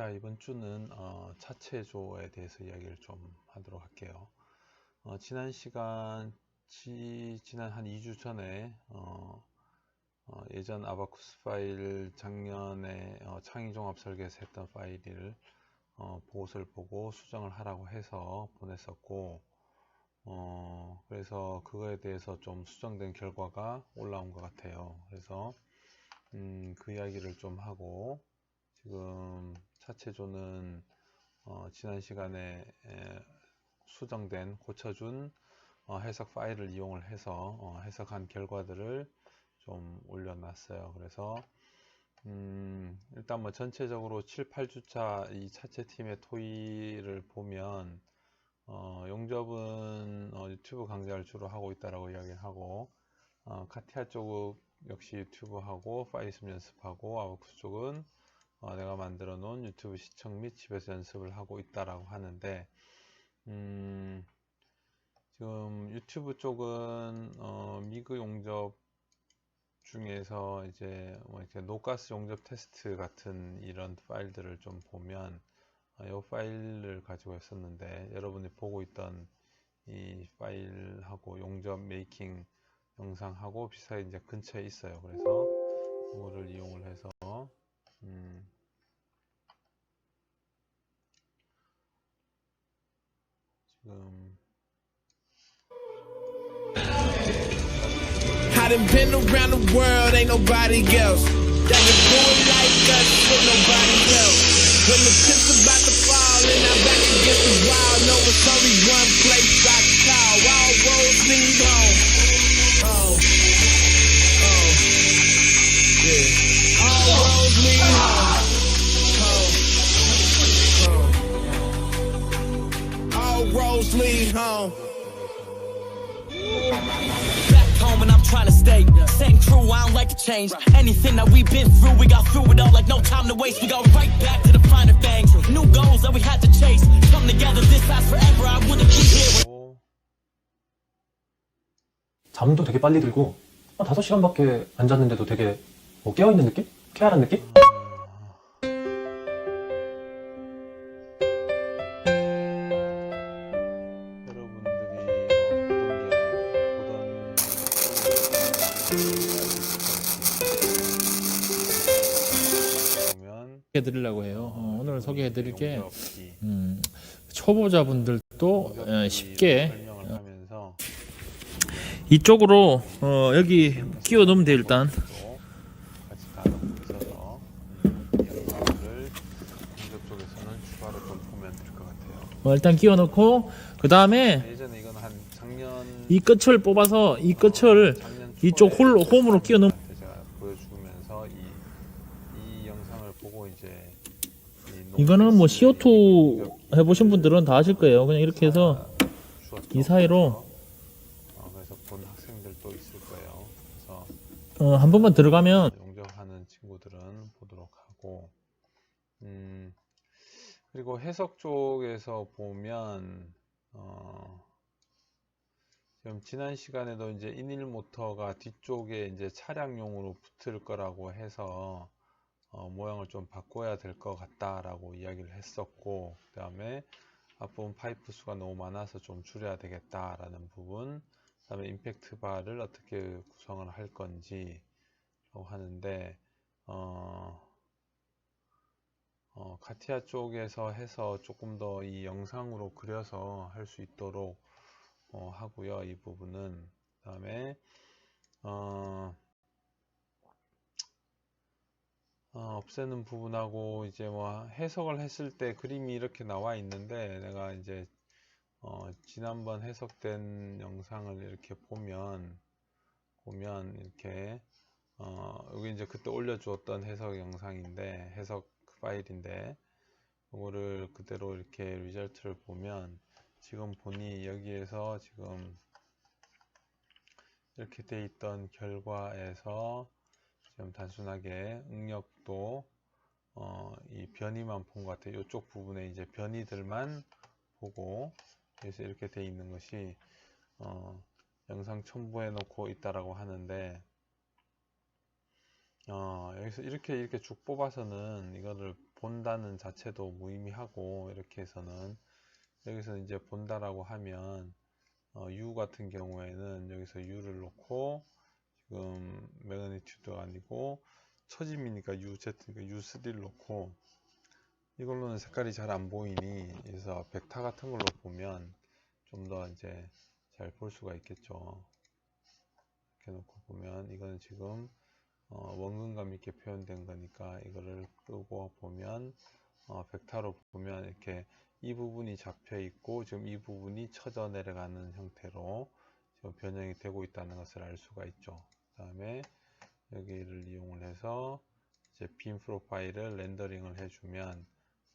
자, 이번 주는 차체조에 대해서 이야기를 좀 하도록 할게요. 지난 시간, 지난 한 2주 전에 예전 아바쿠스 파일 작년에 창의종합 설계에서 했던 파일을 보고서를 보고 수정을 하라고 해서 보냈었고, 그래서 그거에 대해서 좀 수정된 결과가 올라온 것 같아요. 그래서 그 이야기를 좀 하고, 지금 차체조는 지난 시간에 수정된 고쳐준 해석 파일을 이용을 해서 해석한 결과들을 좀 올려놨어요. 그래서 일단 뭐 전체적으로 7, 8주차 이 차체팀의 토의를 보면 용접은 유튜브 강좌를 주로 하고 있다라고 이야기를 하고, 카티아 쪽 역시 유튜브 하고 파일 있으면 연습하고, 아바쿠스 쪽은 내가 만들어 놓은 유튜브 시청 및 집에서 연습을 하고 있다라고 하는데, 지금 유튜브 쪽은 미그 용접 중에서 이제 뭐 이렇게 노가스 용접 테스트 같은 이런 파일들을 좀 보면 이 파일을 가지고 있었는데, 여러분이 보고 있던 이 파일하고 용접 메이킹 영상하고 비슷하게 이제 근처에 있어요. 그래서 이거를 이용을 해서 지금 I done been around the world, ain't nobody else that can do it like us with nobody else. When the chips about to fall and I'm back against the wall, no, it's only one place I call. All roads lead home. Oh, yeah. All roads lead home. All roads lead home. Home and I'm trying to stay same crew, I don't like to change anything that we've been through. We got through it all like no time to waste. We go right back to the finer things, new goals that we had to chase. Come together, this lasts forever. I wouldn't be here. 잠도 되게 빨리 들고 5시간밖에 안 잤는데도 되게 깨어있는 느낌? 쾌활한 느낌? 소개해드리려고 해요. 오늘 소개해드릴 게 초보자분들도 쉽게 이쪽으로 여기 끼워 넣으면 돼요. 일단 일단 끼워 넣고, 그 다음에 이 끝을 뽑아서 이 끝을 이쪽 홈으로 끼워 넣으면 이거는 뭐 CO2 해보신 분들은 다 아실 거예요. 그냥 이렇게 해서 이 사이로 그래서 본 학생들도 있을 거예요. 그래서 한 번만 들어가면 용접하는 친구들은 보도록 하고, 그리고 해석 쪽에서 보면 지금 지난 시간에도 이제 인일 모터가 뒤쪽에 이제 차량용으로 붙을 거라고 해서 모양을 좀 바꿔야 될 것 같다라고 이야기를 했었고, 그 다음에 앞부분 파이프 수가 너무 많아서 좀 줄여야 되겠다라는 부분, 그 다음에 임팩트 바를 어떻게 구성을 할 건지 하는데, 카티아 쪽에서 해서 조금 더 이 영상으로 그려서 할 수 있도록 하고요. 이 부분은 그 다음에 없애는 부분하고 이제 뭐 해석을 했을 때 그림이 이렇게 나와 있는데, 내가 이제 지난번 해석된 영상을 이렇게 보면 이렇게 여기 이제 그때 올려주었던 해석 영상인데, 해석 파일인데, 이거를 그대로 이렇게 리절트를 보면 지금 보니 여기에서 지금 이렇게 돼 있던 결과에서 좀 단순하게 응력도 이 변이만 본 것 같아요. 이쪽 부분에 이제 변이들만 보고, 그래서 이렇게 돼 있는 것이 영상 첨부해 놓고 있다라고 하는데, 여기서 이렇게 쭉 뽑아서는 이거를 본다는 자체도 무의미하고, 이렇게 해서는 여기서 이제 본다라고 하면 U 같은 경우에는 여기서 U를 놓고, 지금 매그니튜드가 아니고 처짐이니까 UZ니까 U3를 놓고, 이걸로는 색깔이 잘 안 보이니, 그래서 벡터 같은 걸로 보면 좀 더 이제 잘 볼 수가 있겠죠. 이렇게 놓고 보면 이거는 지금 원근감 있게 표현된 거니까 이거를 끄고 보면 벡터로 보면 이렇게 이 부분이 잡혀 있고 지금 이 부분이 처져 내려가는 형태로 지금 변형이 되고 있다는 것을 알 수가 있죠. 그 다음에 여기를 이용을 해서 이제 빔 프로파일을 렌더링을 해주면,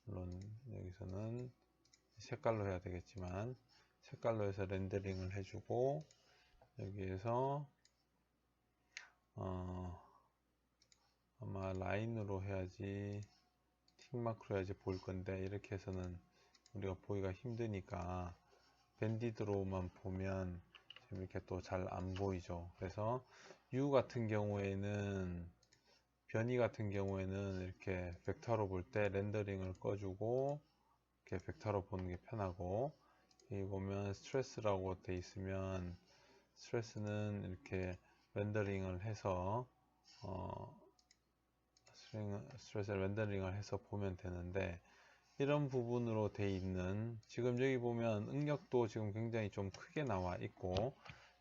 물론 여기서는 색깔로 해야 되겠지만 색깔로 해서 렌더링을 해주고, 여기에서 아마 라인으로 해야지, 틱마크로 해야지 보일 건데, 이렇게 해서는 우리가 보기가 힘드니까 밴디드로만 보면 지금 이렇게 또 잘 안 보이죠. 그래서 U 같은 경우에는, 변이 같은 경우에는 이렇게 벡터로 볼 때 렌더링을 꺼주고 이렇게 벡터로 보는 게 편하고, 여기 보면 스트레스라고 돼 있으면 스트레스는 이렇게 렌더링을 해서 스트레스 렌더링을 해서 보면 되는데, 이런 부분으로 돼 있는, 지금 여기 보면 응력도 지금 굉장히 좀 크게 나와 있고,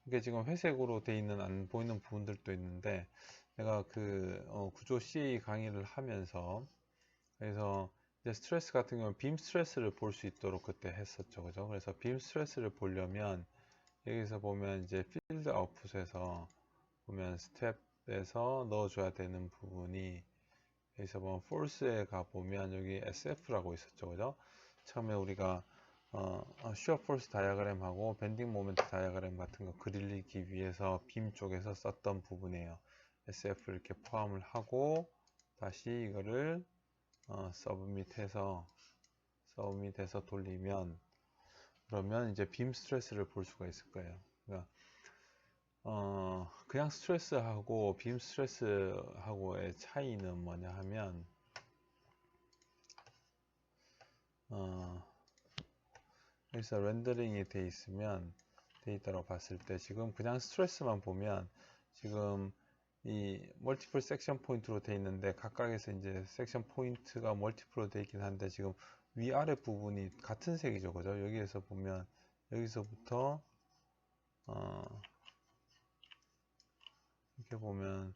이게 지금 회색으로 돼 있는 안 보이는 부분들도 있는데, 내가 그 구조 CA 강의를 하면서, 그래서 이제 스트레스 같은 경우는 빔 스트레스를 볼 수 있도록 그때 했었죠, 그죠? 그래서 빔 스트레스를 보려면 여기서 보면 이제 필드 아웃풋에서 보면 스텝에서 넣어줘야 되는 부분이, 여기서 보면 force에 가 보면 여기 SF라고 있었죠, 그죠? 처음에 우리가 shear force 다이어그램하고 밴딩 모멘트 다이어그램 같은 거 그리기 위해서 빔 쪽에서 썼던 부분이에요. SF를 이렇게 포함을 하고 다시 이거를 서브밋해서 돌리면, 그러면 이제 빔 스트레스를 볼 수가 있을 거예요. 그러니까 그냥 스트레스하고 빔 스트레스하고의 차이는 뭐냐 하면, 여기서 렌더링이 돼 있으면, 데이터로 봤을 때 지금 그냥 스트레스만 보면 지금 이 멀티플 섹션 포인트로 돼 있는데, 각각에서 이제 섹션 포인트가 멀티플로 돼 있긴 한데 지금 위아래 부분이 같은 색이죠, 그죠? 여기에서 보면 여기서부터 이렇게 보면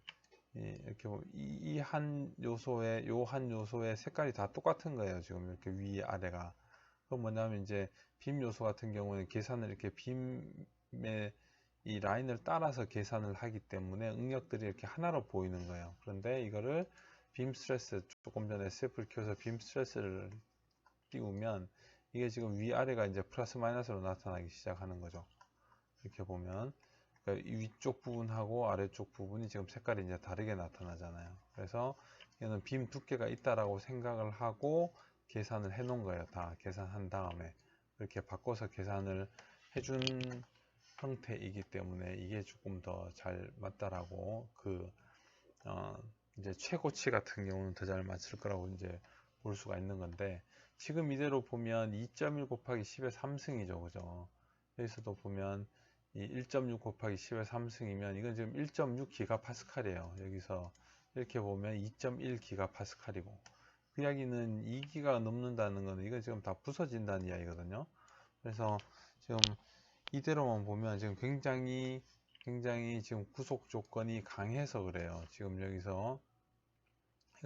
이렇게 보면 이 한 요소의 색깔이 다 똑같은 거예요. 지금 이렇게 위 아래가. 그건 뭐냐면 이제 빔 요소 같은 경우는 계산을 이렇게 빔의 이 라인을 따라서 계산을 하기 때문에 응력들이 이렇게 하나로 보이는 거예요. 그런데 이거를 빔 스트레스, 조금 전에 SF를 켜서 빔 스트레스를 띄우면 이게 지금 위아래가 이제 플러스 마이너스로 나타나기 시작하는 거죠. 이렇게 보면 그러니까 위쪽 부분하고 아래쪽 부분이 지금 색깔이 이제 다르게 나타나잖아요. 그래서 이거는 빔 두께가 있다라고 생각을 하고 계산을 해 놓은 거예요. 다 계산한 다음에 이렇게 바꿔서 계산을 해준 형태이기 때문에 이게 조금 더 잘 맞다라고, 이제 최고치 같은 경우는 더 잘 맞을 거라고 이제 볼 수가 있는 건데, 지금 이대로 보면 2.1 곱하기 10의 3승이죠, 그죠? 여기서도 보면 이 1.6 곱하기 10의 3승이면 이건 지금 1.6 기가파스칼이에요. 여기서 이렇게 보면 2.1 기가파스칼이고, 그 이야기는 2기가 넘는다는 거는 이건 지금 다 부서진다는 이야기거든요. 그래서 지금 이대로만 보면 지금 굉장히 지금 구속 조건이 강해서 그래요. 지금 여기서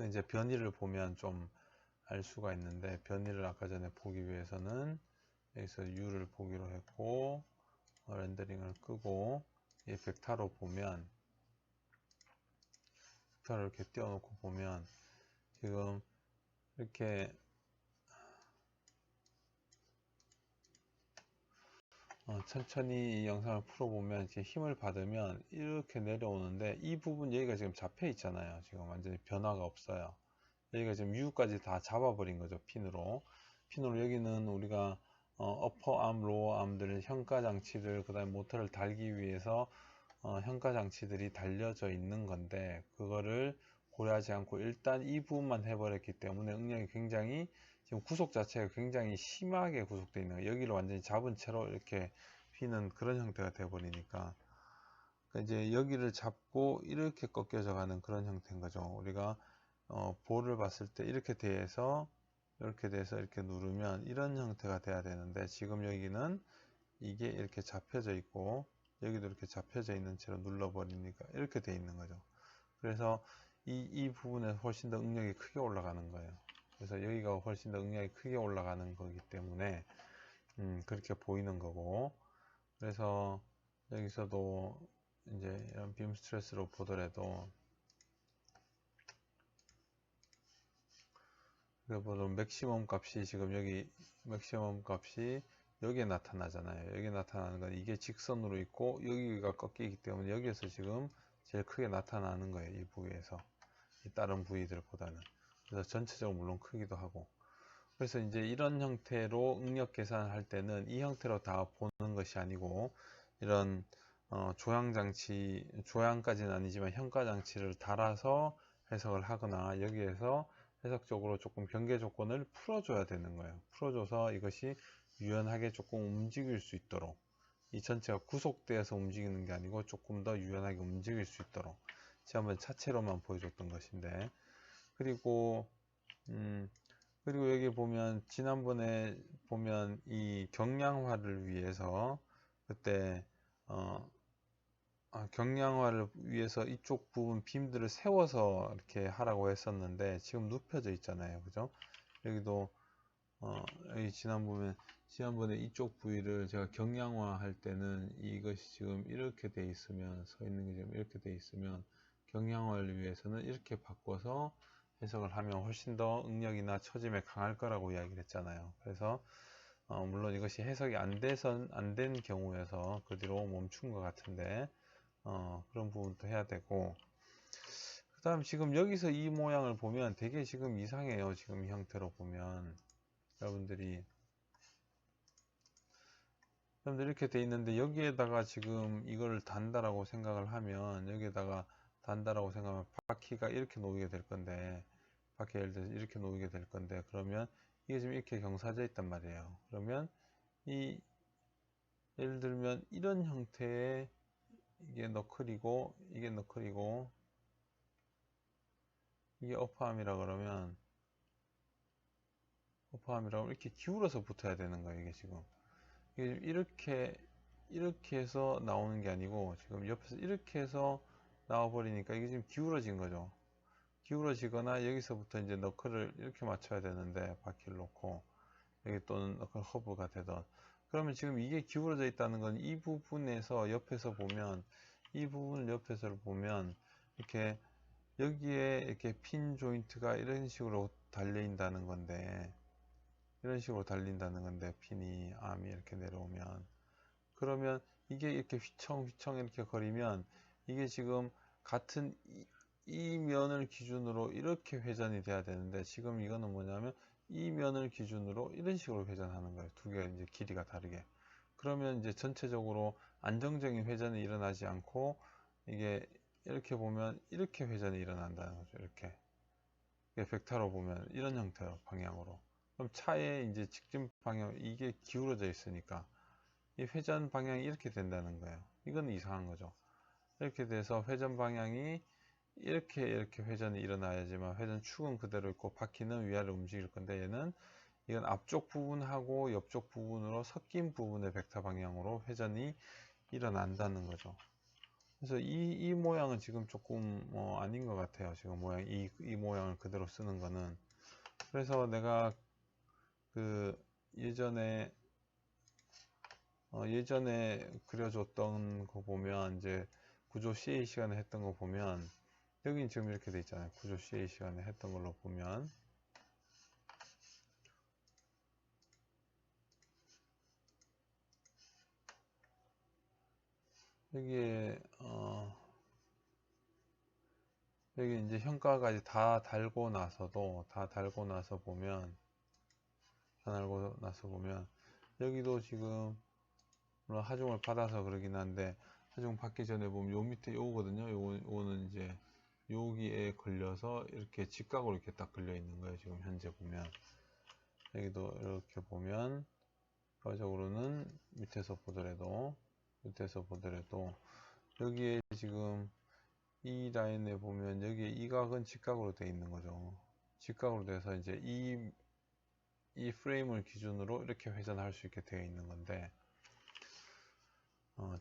이제 변이를 보면 좀 알 수가 있는데, 변이를 아까 전에 보기 위해서는 여기서 U를 보기로 했고 렌더링을 끄고 이 벡터로 보면, 벡터를 이렇게 띄워놓고 보면 지금 이렇게 천천히 이 영상을 풀어보면 이렇게 힘을 받으면 이렇게 내려오는데, 이 부분 여기가 지금 잡혀 있잖아요. 지금 완전히 변화가 없어요. 여기가 지금 U까지 다 잡아버린 거죠. 핀으로 여기는 우리가 어퍼암, 로어암들 현가 장치들, 그 다음에 모터를 달기 위해서 현가 장치들이 달려져 있는 건데, 그거를 고려하지 않고 일단 이 부분만 해버렸기 때문에 응력이 굉장히 지금 구속 자체가 굉장히 심하게 구속되어 있는 거예요. 여기를 완전히 잡은 채로 이렇게 휘는 그런 형태가 되어버리니까, 그러니까 이제 여기를 잡고 이렇게 꺾여져 가는 그런 형태인 거죠. 우리가 볼을 봤을 때 이렇게 돼서 이렇게 누르면 이런 형태가 돼야 되는데, 지금 여기는 이게 이렇게 잡혀져 있고 여기도 이렇게 잡혀져 있는 채로 눌러버리니까 이렇게 돼 있는 거죠. 그래서 이 부분에 훨씬 더 응력이 크게 올라가는 거예요. 그래서 여기가 훨씬 더 응력이 크게 올라가는 거기 때문에 그렇게 보이는 거고, 그래서 여기서도 이제 이런 빔 스트레스로 보더라도 맥시멈 값이 지금 여기 맥시멈 값이 여기에 나타나잖아요. 여기에 나타나는 건 이게 직선으로 있고 여기가 꺾이기 때문에 여기에서 지금 제일 크게 나타나는 거예요. 이 부위에서 이 다른 부위들보다는. 그래서 전체적으로 물론 크기도 하고, 그래서 이제 이런 형태로 응력 계산할 때는 이 형태로 다 보는 것이 아니고 이런 조향장치, 조향까지는 아니지만 현가장치를 달아서 해석을 하거나 여기에서 해석적으로 조금 경계 조건을 풀어줘야 되는 거예요. 풀어줘서 이것이 유연하게 조금 움직일 수 있도록, 이 전체가 구속되어서 움직이는 게 아니고 조금 더 유연하게 움직일 수 있도록 지난번에 차체로만 보여줬던 것인데, 그리고 여기 보면 지난번에 보면 이 경량화를 위해서 그때 경량화를 위해서 이쪽 부분 빔들을 세워서 이렇게 하라고 했었는데 지금 눕혀져 있잖아요. 그죠? 여기도 여기 지난번에 이쪽 부위를 제가 경량화 할 때는 이것이 지금 이렇게 돼 있으면, 서 있는 게 지금 이렇게 돼 있으면 경량화를 위해서는 이렇게 바꿔서 해석을 하면 훨씬 더 응력이나 처짐에 강할 거라고 이야기를 했잖아요. 그래서 물론 이것이 해석이 안 된 경우여서 그 뒤로 멈춘 것 같은데 그런 부분도 해야 되고, 그 다음 지금 여기서 이 모양을 보면 되게 지금 이상해요. 지금 이 형태로 보면 여러분들이 이렇게 돼 있는데 여기에다가 지금 이걸 단다라고 생각을 하면, 여기에다가 단다라고 생각하면 바퀴가 이렇게 놓이게 될 건데, 바퀴 예를 들어서 이렇게 놓이게 될 건데, 그러면 이게 지금 이렇게 경사져 있단 말이에요. 그러면 예를 들면 이런 형태의 이게 너클이고 이게 너클이고 이게 어퍼암이라 그러면 이렇게 기울어서 붙어야 되는 거예요. 이게 지금 이렇게 해서 나오는 게 아니고 지금 옆에서 이렇게 해서 나와 버리니까 이게 지금 기울어진 거죠. 기울어지거나 여기서부터 이제 너클을 이렇게 맞춰야 되는데, 바퀴를 놓고 여기 또는 너클 허브가 되던, 그러면 지금 이게 기울어져 있다는 건 이 부분에서 옆에서 보면, 이 부분을 옆에서 보면 이렇게 여기에 이렇게 핀 조인트가 이런 식으로 달린다는 건데, 핀이 암이 이렇게 내려오면, 그러면 이게 이렇게 휘청휘청 이렇게 거리면 이게 지금 같은 이 면을 기준으로 이렇게 회전이 돼야 되는데, 지금 이거는 뭐냐면 이 면을 기준으로 이런 식으로 회전하는 거예요. 두 개가 이제 길이가 다르게. 그러면 이제 전체적으로 안정적인 회전이 일어나지 않고 이게 이렇게 보면 이렇게 회전이 일어난다는 거죠. 이렇게 벡터로 보면 이런 형태로 방향으로. 그럼 차의 이제 직진 방향, 이게 기울어져 있으니까 이 회전 방향이 이렇게 된다는 거예요. 이건 이상한 거죠. 이렇게 돼서 회전 방향이 이렇게 회전이 일어나야지만 회전 축은 그대로 있고 바퀴는 위아래로 움직일 건데, 이건 앞쪽 부분하고 옆쪽 부분으로 섞인 부분의 벡터 방향으로 회전이 일어난다는 거죠. 그래서 이 모양은 지금 조금 아닌 것 같아요. 지금 이 모양을 그대로 쓰는 거는. 그래서 내가 그 예전에 그려줬던 거 보면, 이제 구조 CA 시간에 했던 거 보면 여긴 지금 이렇게 돼 있잖아요. 구조 CA 시간에 했던 걸로 보면 여기에 여기 이제 현가까지 다 달고 나서 보면 여기도 지금 물론 하중을 받아서 그러긴 한데, 하중 받기 전에 보면 요 밑에 요거거든요. 요거는 이제 여기에 걸려서 이렇게 직각으로 이렇게 딱 걸려 있는 거예요. 지금 현재 보면 여기도 이렇게 보면 결과적으로는 밑에서 보더라도 여기에 지금 이 라인에 보면 여기에 이 각은 직각으로 되어 있는 거죠. 직각으로 돼서 이제 이 프레임을 기준으로 이렇게 회전할 수 있게 되어 있는 건데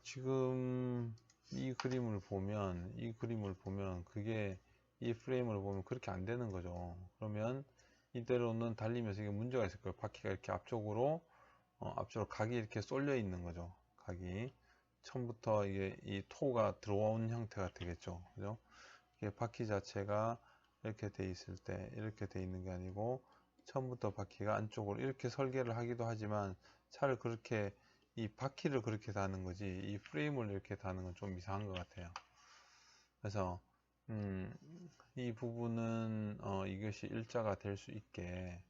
지금 이 그림을 보면 그게 이 프레임을 보면 그렇게 안 되는 거죠. 그러면 이대로는 달리면서 이게 문제가 있을 거예요. 바퀴가 이렇게 앞쪽으로 각이 이렇게 쏠려 있는 거죠. 각이 처음부터 이게 이 토가 들어온 형태가 되겠죠. 그죠? 이게 바퀴 자체가 이렇게 돼 있을 때 이렇게 돼 있는 게 아니고 처음부터 바퀴가 안쪽으로 이렇게 설계를 하기도 하지만 차를 그렇게 이 바퀴를 그렇게 다는 거지 이 프레임을 이렇게 다는 건 좀 이상한 것 같아요. 그래서 이 부분은 이것이 일자가 될 수 있게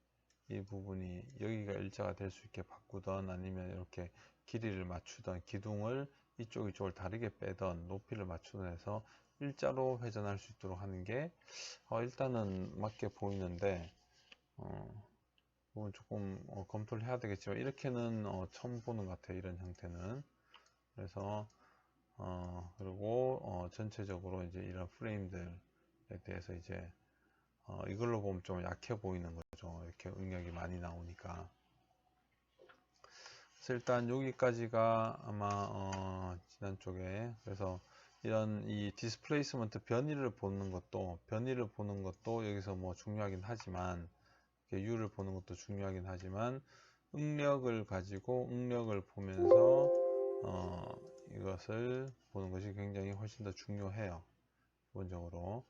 이 부분이 여기가 일자가 될 수 있게 바꾸던 아니면 이렇게 길이를 맞추던 기둥을 이쪽을 다르게 빼던 높이를 맞추던 해서 일자로 회전할 수 있도록 하는 게 일단은 맞게 보이는데 그건 조금 검토를 해야 되겠지만 이렇게는 처음 보는 것 같아요. 이런 형태는. 그래서 그리고 전체적으로 이제 이런 프레임들에 대해서 이제 이걸로 보면 좀 약해 보이는 거죠. 이렇게 응력이 많이 나오니까. 그래서 일단 여기까지가 아마 지난 쪽에 그래서 이런 이 디스플레이스먼트 변이를 보는 것도 여기서 뭐 중요하긴 하지만 U를 보는 것도 중요하긴 하지만 응력을 보면서 이것을 보는 것이 굉장히 훨씬 더 중요해요. 기본적으로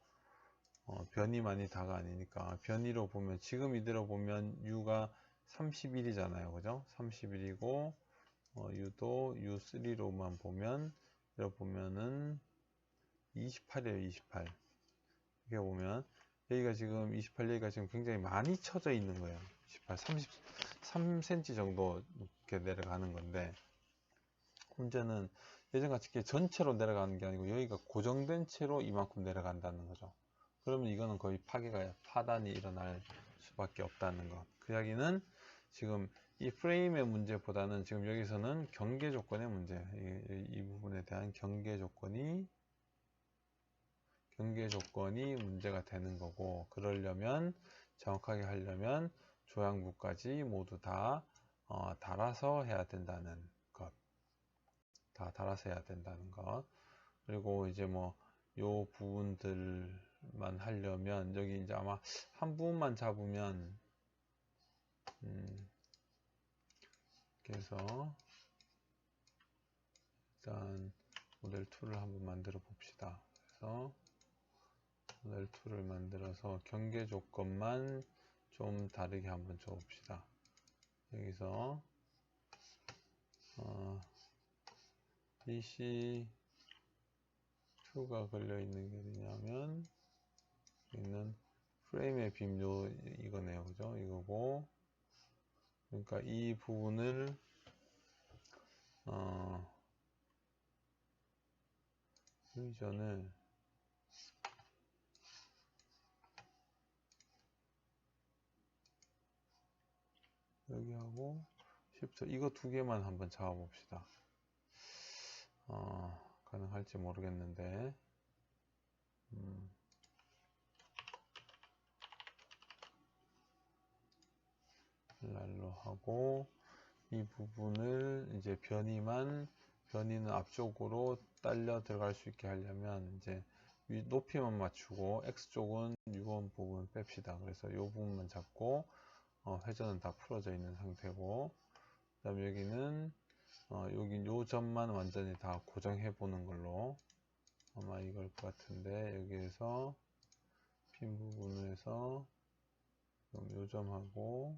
변이 다가 아니니까 변이로 보면 지금 이대로 보면 U가 31이잖아요. 그죠? 31이고 U도 U3로만 보면 이렇게 보면은 28이에요. 28 이렇게 보면 여기가 지금 28 여기가 지금 굉장히 많이 쳐져 있는 거예요. 28 33cm 정도 이렇게 내려가는 건데 문제는 예전같이 이렇게 전체로 내려가는 게 아니고 여기가 고정된 채로 이만큼 내려간다는 거죠. 그러면 이거는 거의 파단이 일어날 수밖에 없다는 것. 그 이야기는 지금 이 프레임의 문제보다는 지금 여기서는 경계 조건의 문제, 이 부분에 대한 경계 조건이 문제가 되는 거고, 그러려면 정확하게 하려면 조향부까지 모두 다 달아서 해야 된다는 것. 그리고 이제 뭐 요 부분들만 하려면 여기 이제 아마 한 부분만 잡으면 그래서 일단 모델 2를 한번 만들어 봅시다. 그래서 모델 2를 만들어서 경계 조건만 좀 다르게 한번 줘 봅시다. 여기서 BC2가 걸려 있는 게 어디냐면 여기는 프레임의 빔 이거네요. 그죠? 이거고 그러니까 이 부분을 리전을 여기하고 시프트 이거 두 개만 한번 잡아 봅시다. 가능할지 모르겠는데 랄로 하고 이 부분을 이제 변이는 앞쪽으로 딸려 들어갈 수 있게 하려면 이제 높이만 맞추고 X쪽은 유번 부분 뺍시다. 그래서 이 부분만 잡고 회전은 다 풀어져 있는 상태고 그 다음에 여기는 여기 요 점만 완전히 다 고정해 보는 걸로 아마 이걸 것 같은데 여기에서 핀 부분에서 요 점하고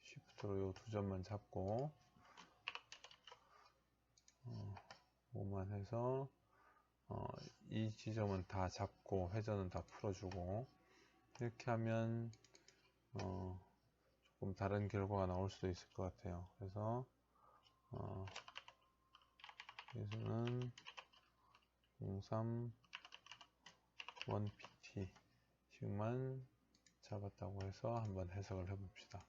쉬프트로 요 두 점만 잡고 5만 해서 이 지점은 다 잡고 회전은 다 풀어주고 이렇게 하면 조금 다른 결과가 나올 수도 있을 것 같아요. 그래서 여기서는 03 1PT 만 잡았다고 해서 한번 해석을 해 봅시다.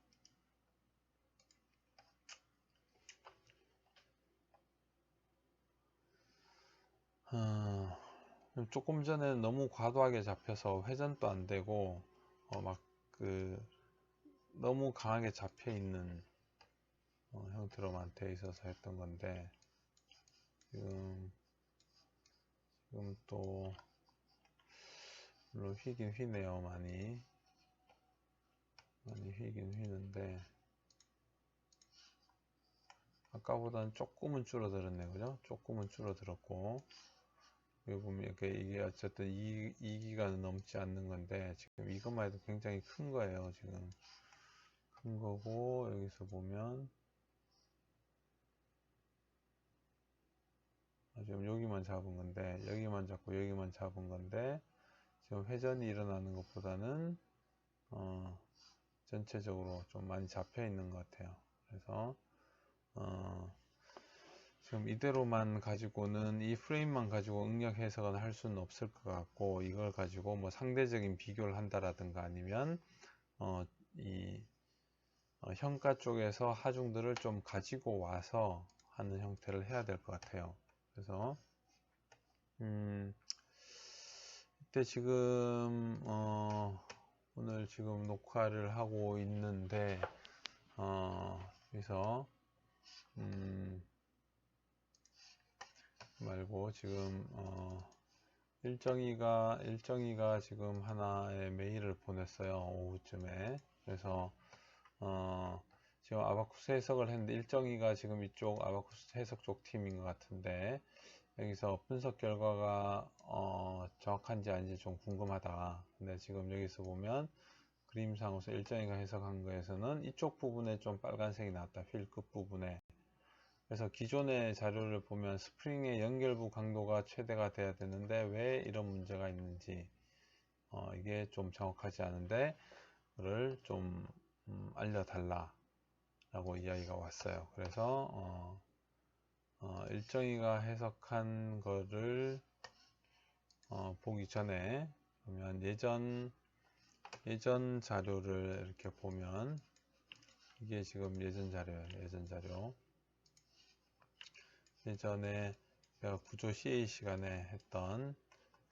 조금 전에 너무 과도하게 잡혀서 회전도 안 되고 막 너무 강하게 잡혀 있는 형태로만 돼 있어서 했던 건데, 지금 또 물론 휘긴 휘네요. 많이 휘긴 휘는데 아까보다는 조금은 줄어들었네, 그죠? 조금은 줄어들었고, 여기 보면 이게 어쨌든 2기가는 넘지 않는 건데, 지금 이것만 해도 굉장히 큰 거예요. 지금 큰 거고, 여기서 보면 지금 여기만 잡은 건데, 여기만 잡고 여기만 잡은 건데, 지금 회전이 일어나는 것보다는 전체적으로 좀 많이 잡혀 있는 것 같아요. 그래서 지금 이대로만 가지고는, 이 프레임만 가지고 응력 해석은 할 수는 없을 것 같고, 이걸 가지고 뭐 상대적인 비교를 한다라든가 아니면 형가 쪽에서 하중들을 좀 가지고 와서 하는 형태를 해야 될 것 같아요. 그래서 이때 지금 오늘 지금 녹화를 하고 있는데, 그래서 말고 지금 일정이가 지금 하나의 메일을 보냈어요. 오후쯤에. 그래서 지금 아바쿠스 해석을 했는데, 일정이가 지금 이쪽 아바쿠스 해석 쪽 팀인 것 같은데, 여기서 분석 결과가 정확한지 아닌지 좀 궁금하다. 근데 지금 여기서 보면 그림상으로서 일정이가 해석한 거에서는 이쪽 부분에 좀 빨간색이 나왔다. 휠 끝 부분에. 그래서 기존의 자료를 보면 스프링의 연결부 강도가 최대가 돼야 되는데 왜 이런 문제가 있는지 이게 좀 정확하지 않은데 그를 좀 알려달라 라고 이야기가 왔어요. 그래서 일정이가 해석한 거를 보기 전에 보면 예전 자료를 이렇게 보면, 이게 지금 예전 자료예요. 예전 자료. 예전에 제가 구조 CA 시간에 했던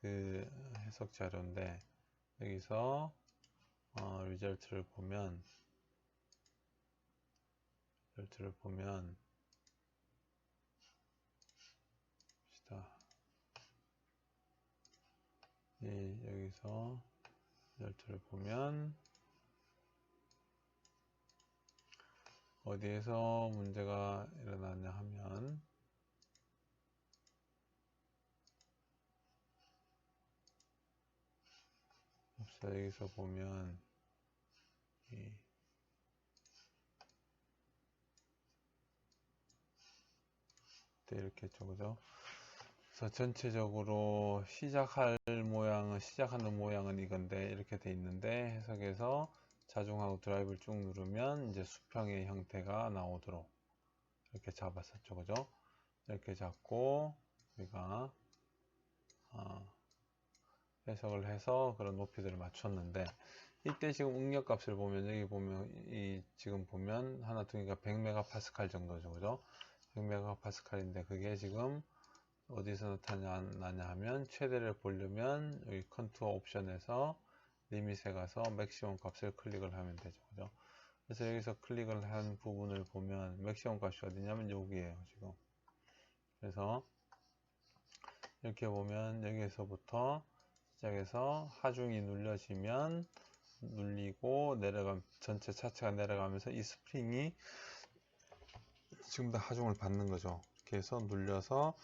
그 해석 자료인데, 여기서 리절트를 보면 여기서 리절트를 보면 어디에서 문제가 일어나냐 하면, 여기서 보면 이렇게 했죠, 그죠? 그래서 전체적으로 시작하는 모양은 이건데 이렇게 돼 있는데, 해석에서 자중하고 드라이브를 쭉 누르면 이제 수평의 형태가 나오도록 이렇게 잡았었죠, 그죠? 이렇게 잡고 우리가 해석을 해서 그런 높이들을 맞췄는데, 이때 지금 응력 값을 보면, 여기 보면 지금 보면 하나 두 개가 100메가파스칼 정도죠, 그죠? 100메가파스칼인데 그게 지금 어디서 나타나냐 하면, 최대를 보려면 여기 컨투어 옵션에서 리밋에 가서 맥시멈 값을 클릭을 하면 되죠, 그죠? 그래서 여기서 클릭을 한 부분을 보면 맥시멈 값이 어디냐면 여기에요, 지금. 그래서 이렇게 보면 여기에서부터 시작해서 하중이 눌려지면 눌리고 전체 차체가 내려가면서 이 스프링이 지금 다 하중을 받는 거죠. 이렇게 해서 눌려서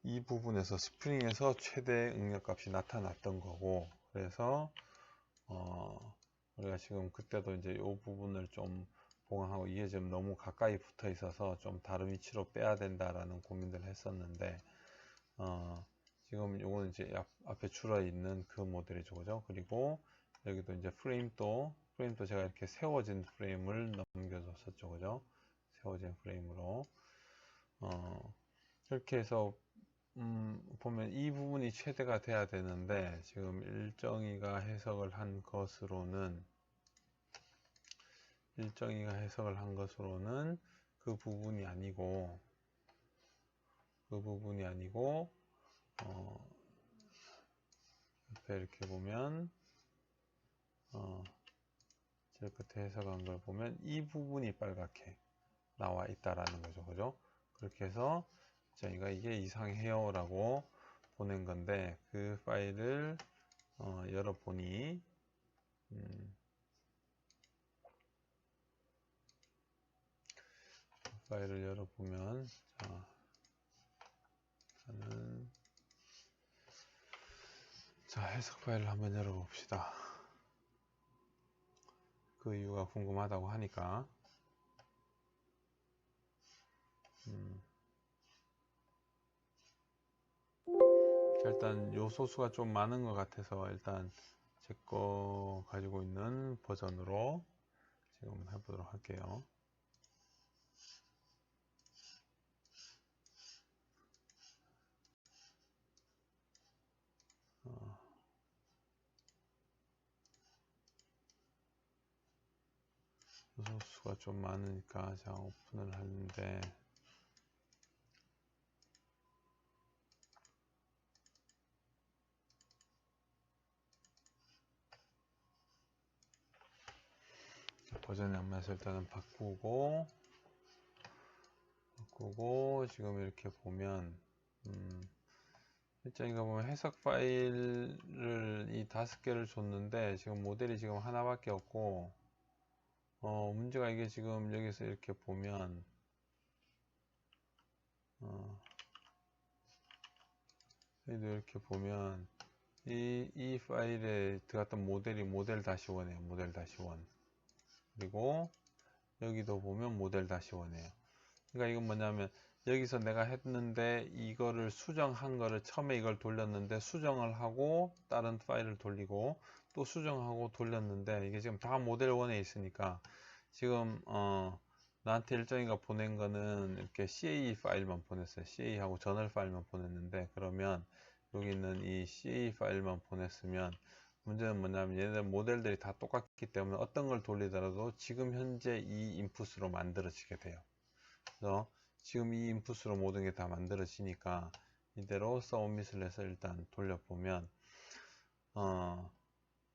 이 부분에서 스프링에서 최대 응력값이 나타났던 거고, 그래서 우리가 지금 그때도 이제 이 부분을 좀 보강하고, 이게 지금 너무 가까이 붙어 있어서 좀 다른 위치로 빼야 된다라는 고민들을 했었는데, 지금 요거는 이제 앞에 줄어 있는 그 모델이죠, 그죠? 그리고 여기도 이제 프레임도 제가 이렇게 세워진 프레임을 넘겨줬었죠, 그죠? 세워진 프레임으로 이렇게 해서 보면 이 부분이 최대가 돼야 되는데 지금 일정이가 해석을 한 것으로는 그 부분이 아니고 옆에 이렇게 보면 제일 끝에 해석한 걸 보면 이 부분이 빨갛게 나와 있다라는 거죠. 그죠? 그렇게 해서 저희가 이게 이상해요 라고 보낸 건데, 그 파일을 열어보니 파일을 열어보면, 자, 해석 파일을 한번 열어봅시다. 그 이유가 궁금하다고 하니까. 자, 일단 요소수가 좀 많은 것 같아서 일단 제 거 가지고 있는 버전으로 지금 해보도록 할게요. 요소수가 좀 많으니까 자, 오픈을 하는데, 버전 양면에서 일단은 바꾸고 지금 이렇게 보면 일정이가 보면 해석 파일을 이 5개를 줬는데 지금 모델이 지금 하나밖에 없고, 문제가 이게 지금 여기서 이렇게 보면 여기도 이렇게 보면 이 파일에 들어갔던 모델이 모델-1이에요. 모델-1. 그리고 여기도 보면 모델-1이에요. 그러니까 이건 뭐냐면 여기서 내가 했는데 이거를 수정한 거를 처음에 이걸 돌렸는데 수정을 하고 다른 파일을 돌리고 또 수정하고 돌렸는데 이게 지금 다 모델 1에 있으니까 지금 나한테 일정이가 보낸 거는 이렇게 CA 파일만 보냈어요. CA하고 저널 파일만 보냈는데, 그러면 여기 있는 이 CA 파일만 보냈으면 문제는 뭐냐면 얘네들 모델들이 다 똑같기 때문에 어떤 걸 돌리더라도 지금 현재 이 인풋으로 만들어지게 돼요. 그래서 지금 이 인풋으로 모든 게 다 만들어지니까 이대로 서브밋을 해서 일단 돌려보면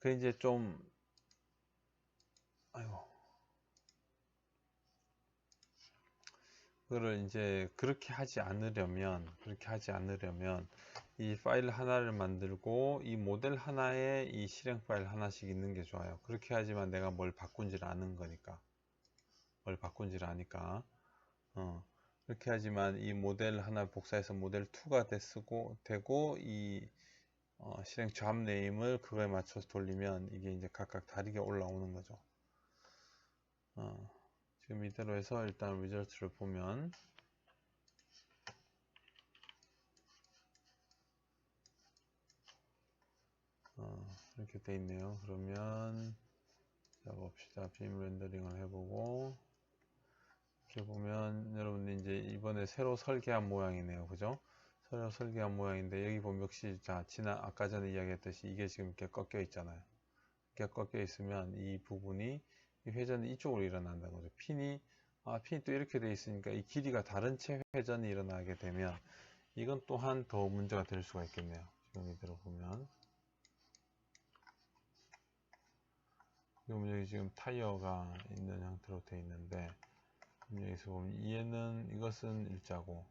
그 이제 좀 그거를 이제 그렇게 하지 않으려면 이 파일 하나를 만들고 이 모델 하나에 이 실행 파일 하나씩 있는 게 좋아요. 그렇게 하지만 내가 뭘 바꾼지를 아는 거니까, 그렇게 하지만 이 모델 하나 복사해서 모델 2가 되고 이 실행 잡 네임을 그거에 맞춰서 돌리면 이게 이제 각각 다르게 올라오는 거죠. 지금 이대로 해서 일단 리저트를 보면 이렇게 돼 있네요. 그러면 자 봅시다. 빔 렌더링을 해보고 이렇게 보면 여러분들 이제 이번에 새로 설계한 모양이네요. 그죠? 새로 설계한 모양인데 여기 보면 역시 자 아까 전에 이야기했듯이 이게 지금 이렇게 꺾여 있잖아요. 이렇게 꺾여 있으면 이 부분이 이 회전이 이쪽으로 일어난다는 거죠. 핀이 또 이렇게 돼 있으니까 이 길이가 다른 채 회전이 일어나게 되면 이건 또한 더 문제가 될 수가 있겠네요. 지금 이대로 보면 여기 지금 타이어가 있는 형태로 되어 있는데 여기서 보면 이것은 일자고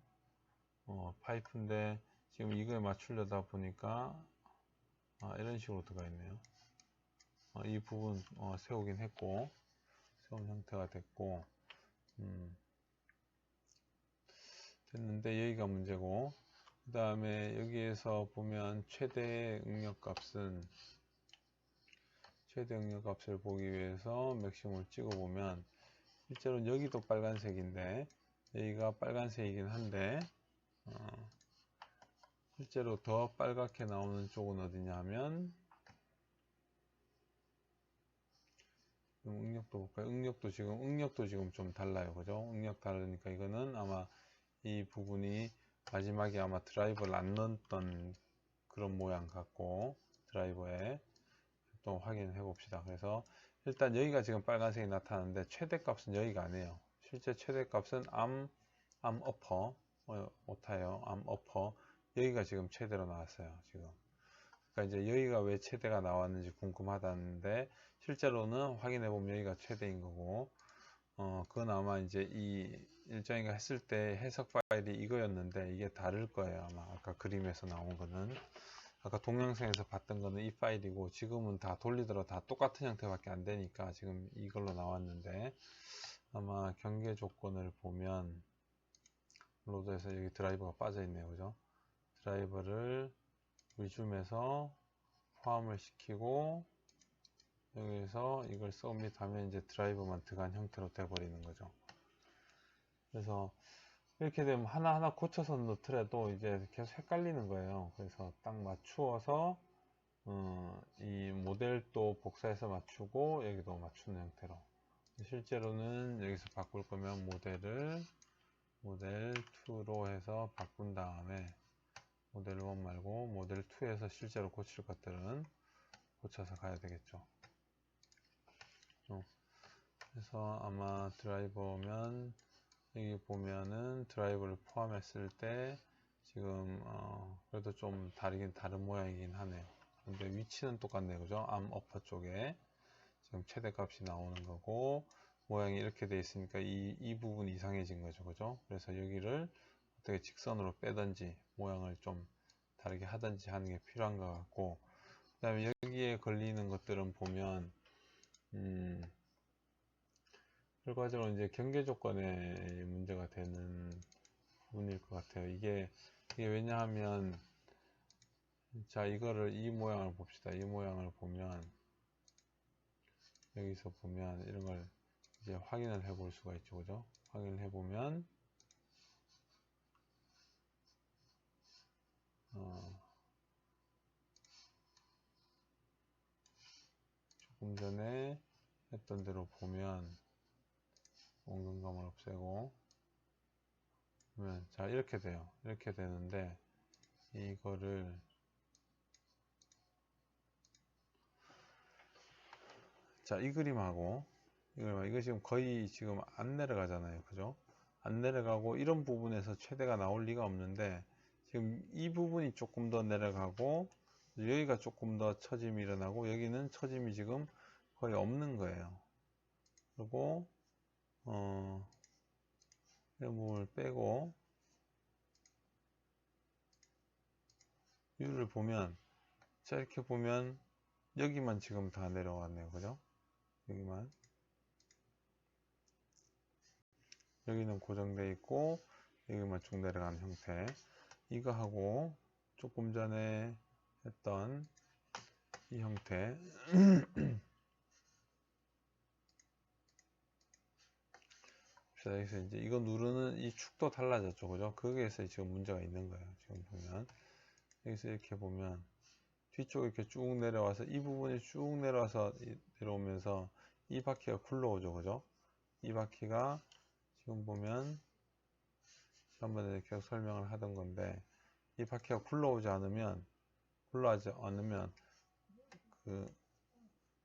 파이프인데 지금 이거에 맞추려다 보니까 이런 식으로 들어가 있네요. 이 부분 세우긴 했고 세운 형태가 됐고 됐는데 여기가 문제고, 그 다음에 여기에서 보면 최대 응력 값을 보기 위해서 맥시멈을 찍어 보면 실제로는 여기도 빨간색인데 여기가 빨간색이긴 한데 실제로 더 빨갛게 나오는 쪽은 어디냐 하면 응력도 볼까요? 응력도 지금 좀 달라요. 그죠? 응력 다르니까 이거는 아마 이 부분이 마지막에 아마 드라이버를 안 넣었던 그런 모양 같고, 드라이버에 또 확인해 봅시다. 그래서 일단 여기가 지금 빨간색이 나타나는데 최대값은 여기가 아니에요. 실제 최대값은 암 어퍼, 오타예요. 암 어퍼, 여기가 지금 최대로 나왔어요. 지금. 그러니까 이제 여기가 왜 최대가 나왔는지 궁금하다는데, 실제로는 확인해 보면 여기가 최대인 거고, 그건 아마 이제 이 일정이가 했을 때 해석 파일이 이거였는데 이게 다를 거예요. 아마 아까 그림에서 나온 거는, 아까 동영상에서 봤던 거는 이 파일이고, 지금은 다 돌리더라도 다 똑같은 형태밖에 안 되니까 지금 이걸로 나왔는데, 아마 경계 조건을 보면 로드에서 여기 드라이버가 빠져 있네요. 그죠? 드라이버를 리줌에서 포함을 시키고 여기서 이걸 서밋 하면 이제 드라이버만 들어간 형태로 돼버리는 거죠. 그래서 이렇게 되면 하나하나 고쳐서 넣더라도 이제 계속 헷갈리는 거예요. 그래서 딱 맞추어서 이 모델도 복사해서 맞추고 여기도 맞추는 형태로. 실제로는 여기서 바꿀 거면 모델을 모델 2로 해서 바꾼 다음에 모델 1 말고 모델 2에서 실제로 고칠 것들은 고쳐서 가야 되겠죠. 그래서 아마 드라이버면 여기 보면은 드라이버를 포함했을 때 지금 그래도 좀 다른 모양이긴 하네요. 근데 위치는 똑같네요. 그죠? 암 어퍼 쪽에 지금 최대값이 나오는 거고, 모양이 이렇게 돼 있으니까 이 부분이 이상해진 거죠. 그죠? 그래서 여기를 어떻게 직선으로 빼든지 모양을 좀 다르게 하든지 하는 게 필요한 것 같고, 그 다음에 여기에 걸리는 것들은 보면 결과적으로 이제 경계 조건에 문제가 되는 부분일 것 같아요. 이게 왜냐하면, 자, 이 모양을 봅시다. 이 모양을 보면, 여기서 보면 이런 걸 이제 확인을 해 볼 수가 있죠. 그죠? 확인을 해 보면, 조금 전에 했던 대로 보면, 원근감을 없애고, 보면, 자, 이렇게 돼요. 이렇게 되는데, 이거를, 자, 이 그림하고, 이거 지금 거의 지금 안 내려가잖아요. 그죠? 안 내려가고, 이런 부분에서 최대가 나올 리가 없는데, 지금 이 부분이 조금 더 내려가고, 여기가 조금 더 처짐이 일어나고, 여기는 처짐이 지금 거의 없는 거예요. 그리고, 이런 부분을 빼고, 뷰를 보면, 자, 이렇게 보면, 여기만 지금 다 내려왔네요. 그죠? 여기만. 여기는 고정되어 있고, 여기만 쭉 내려가는 형태. 이거 하고, 조금 전에 했던 이 형태. 자, 여기서 이제 이거 누르는 이 축도 달라졌죠. 그죠? 거기에서 지금 문제가 있는 거예요. 지금 보면. 여기서 이렇게 보면, 뒤쪽에 이렇게 쭉 내려와서, 이 부분이 쭉 내려와서, 내려오면서, 이 바퀴가 굴러오죠. 그죠? 이 바퀴가, 지금 보면, 지난번에 계속 설명을 하던 건데, 이 바퀴가 굴러오지 않으면,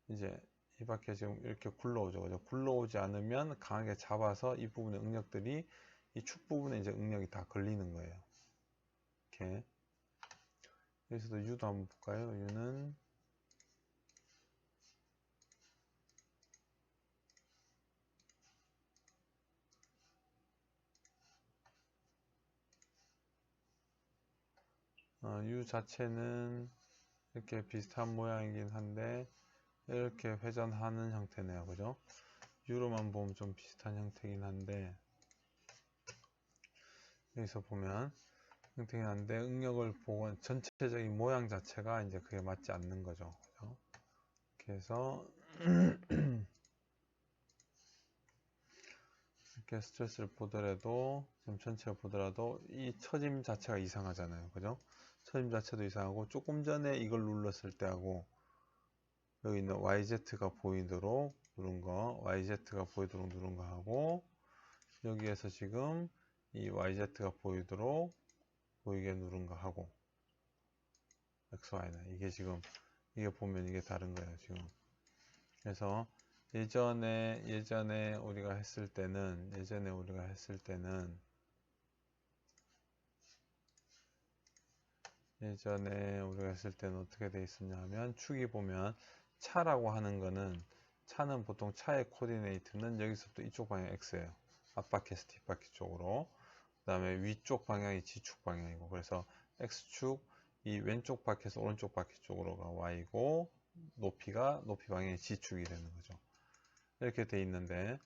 이제, 이 바퀴가 지금 이렇게 굴러오죠. 그죠? 굴러오지 않으면 강하게 잡아서 이 부분의 응력들이, 이 축 부분에 이제 응력이 다 걸리는 거예요. 이렇게. 여기서도 U도 한번 볼까요? U는, U 자체는 이렇게 비슷한 모양이긴 한데 이렇게 회전하는 형태네요. 그죠? U로만 보면 좀 비슷한 형태긴 한데 여기서 보면 형태긴 한데 응력을 보고 전체적인 모양 자체가 이제 그게 맞지 않는 거죠. 그죠? 이렇게 해서 이렇게 스트레스를 보더라도 지금 전체를 보더라도 이 처짐 자체가 이상하잖아요. 그죠? 처짐 자체도 이상하고 조금 전에 이걸 눌렀을 때하고 여기 있는 YZ가 보이도록 누른 거, YZ가 보이도록 누른 거 하고 여기에서 지금 이 YZ가 보이도록 보이게 누른 거 하고 XY는 이게 지금 이게 보면 이게 다른 거예요 지금. 그래서 예전에 우리가 했을 때는 어떻게 돼 있었냐면 축이 보면 차라고 하는 거는 차는 보통 차의 코디네이트는 여기서부터 이쪽 방향 X예요. 앞바퀴에서 뒷바퀴 쪽으로. 그 다음에 위쪽 방향이 G축 방향이고, 그래서 X축 이 왼쪽 바퀴에서 오른쪽 바퀴 쪽으로가 Y고, 높이 방향이 G축이 되는 거죠. 이렇게 돼 있는데,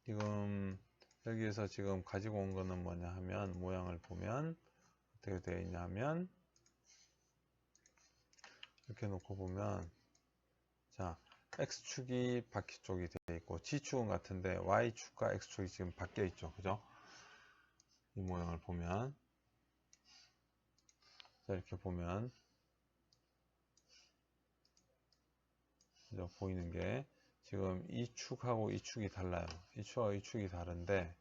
지금 여기에서 지금 가지고 온 거는 뭐냐 하면, 모양을 보면 어떻게 되어 있냐 하면, 이렇게 놓고 보면, 자, X축이 바퀴 쪽이 되어 있고, G축은 같은데, Y축과 X축이 지금 바뀌어 있죠. 그죠? 이 모양을 보면, 자, 이렇게 보면, 그죠? 보이는 게, 지금 이 축하고 이 축이 달라요. 이 축하고 이 축이 다른데,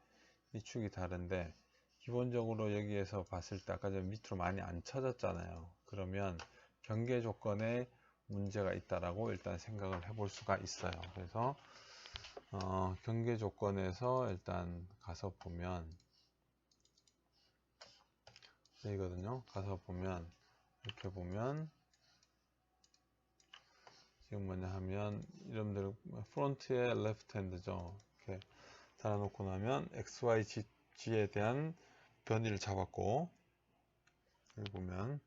기본적으로 여기에서 봤을 때 아까 전 밑으로 많이 안 쳐졌잖아요. 그러면 경계 조건에 문제가 있다라고 일단 생각을 해볼 수가 있어요. 그래서 경계 조건에서 일단 가서 보면 여기거든요. 가서 보면 이렇게 보면 지금 뭐냐 하면 여러분들 프론트의 레프트 핸드죠. 이렇게 달아놓고 나면 XYG에 대한 변이를 잡았고, 여기 보면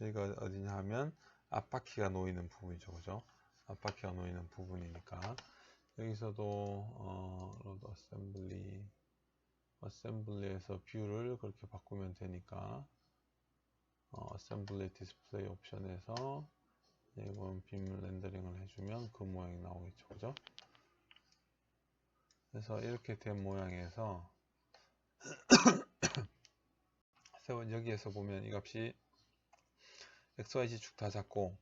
여기가 어디냐 하면 앞바퀴가 놓이는 부분이죠. 그죠? 앞바퀴가 놓이는 부분이니까 여기서도 로드 어셈블리에서 뷰를 그렇게 바꾸면 되니까 어셈블리 디스플레이 옵션에서 이건 빔 렌더링을 해주면 그 모양이 나오겠죠. 그죠? 그래서 이렇게 된 모양에서 여기에서 보면 이 값이 XY G축 다 잡고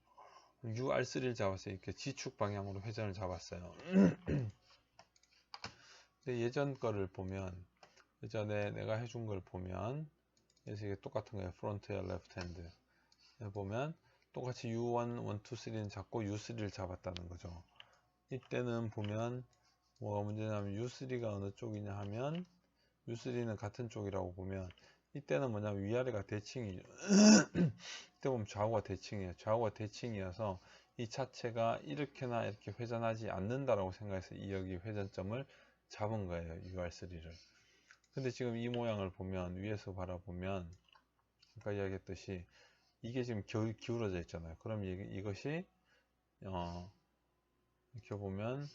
UR3를 잡았어요. 이렇게 G축 방향으로 회전을 잡았어요. 근데 예전 거를 보면, 예전에 내가 해준 걸 보면, 그래서 이게 똑같은 거예요. 프론트에 레프트 핸드. 보면 똑같이 U1, 1, 2, 3는 잡고 U3를 잡았다는 거죠. 이때는 보면 뭐가 문제냐면 U3가 어느 쪽이냐 하면 U3는 같은 쪽이라고 보면 이때는 뭐냐면 위아래가 대칭이죠. 이때 보면 좌우가 대칭이에요. 좌우가 대칭이어서 이 차체가 이렇게나 이렇게 회전하지 않는다라고 생각해서 이 여기 회전점을 잡은 거예요. UR3를. 근데 지금 이 모양을 보면 위에서 바라보면 아까 이야기했듯이 이게 지금 기울어져 있잖아요. 그럼 이것이 이렇게 보면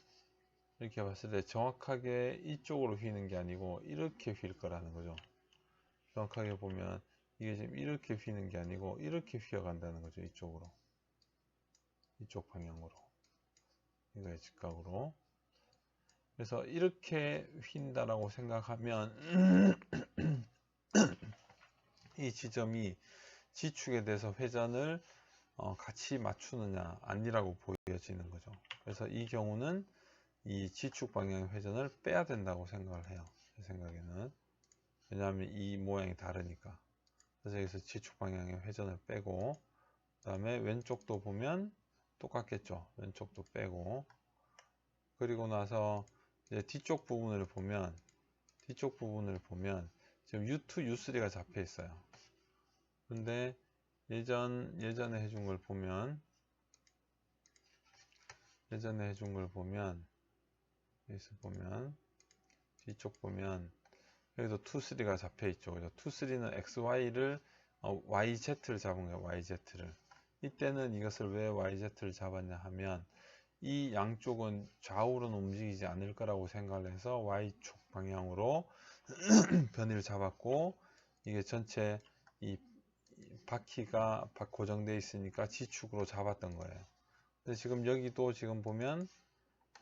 이렇게 봤을 때 정확하게 이쪽으로 휘는 게 아니고 이렇게 휠 거라는 거죠. 정확하게 보면 이게 지금 이렇게 휘는 게 아니고 이렇게 휘어간다는 거죠. 이쪽으로. 이쪽 방향으로. 이거의 직각으로. 그래서 이렇게 휜다라고 생각하면 이 지점이 G축에 대해서 회전을 같이 맞추느냐 아니라고 보여지는 거죠. 그래서 이 경우는 이 G축 방향의 회전을 빼야 된다고 생각을 해요. 제 생각에는. 왜냐하면 이 모양이 다르니까. 그래서 여기서 G축 방향의 회전을 빼고, 그 다음에 왼쪽도 보면 똑같겠죠. 왼쪽도 빼고, 그리고 나서 이제 뒤쪽 부분을 보면 지금 U2, U3가 잡혀 있어요. 근데 예전에 해준 걸 보면 여기서 보면 뒤쪽 보면 여기도 2, 3가 잡혀 있죠. 그죠? 2, 3는 XY를 YZ를 잡은 거예요. YZ를. 이때는 이것을 왜 YZ를 잡았냐 하면 이 양쪽은 좌우로는 움직이지 않을 거라고 생각을 해서 Y축 방향으로 변이를 잡았고, 이게 전체 이 바퀴가 고정되어 있으니까 G축으로 잡았던 거예요. 근데 지금 여기도 지금 보면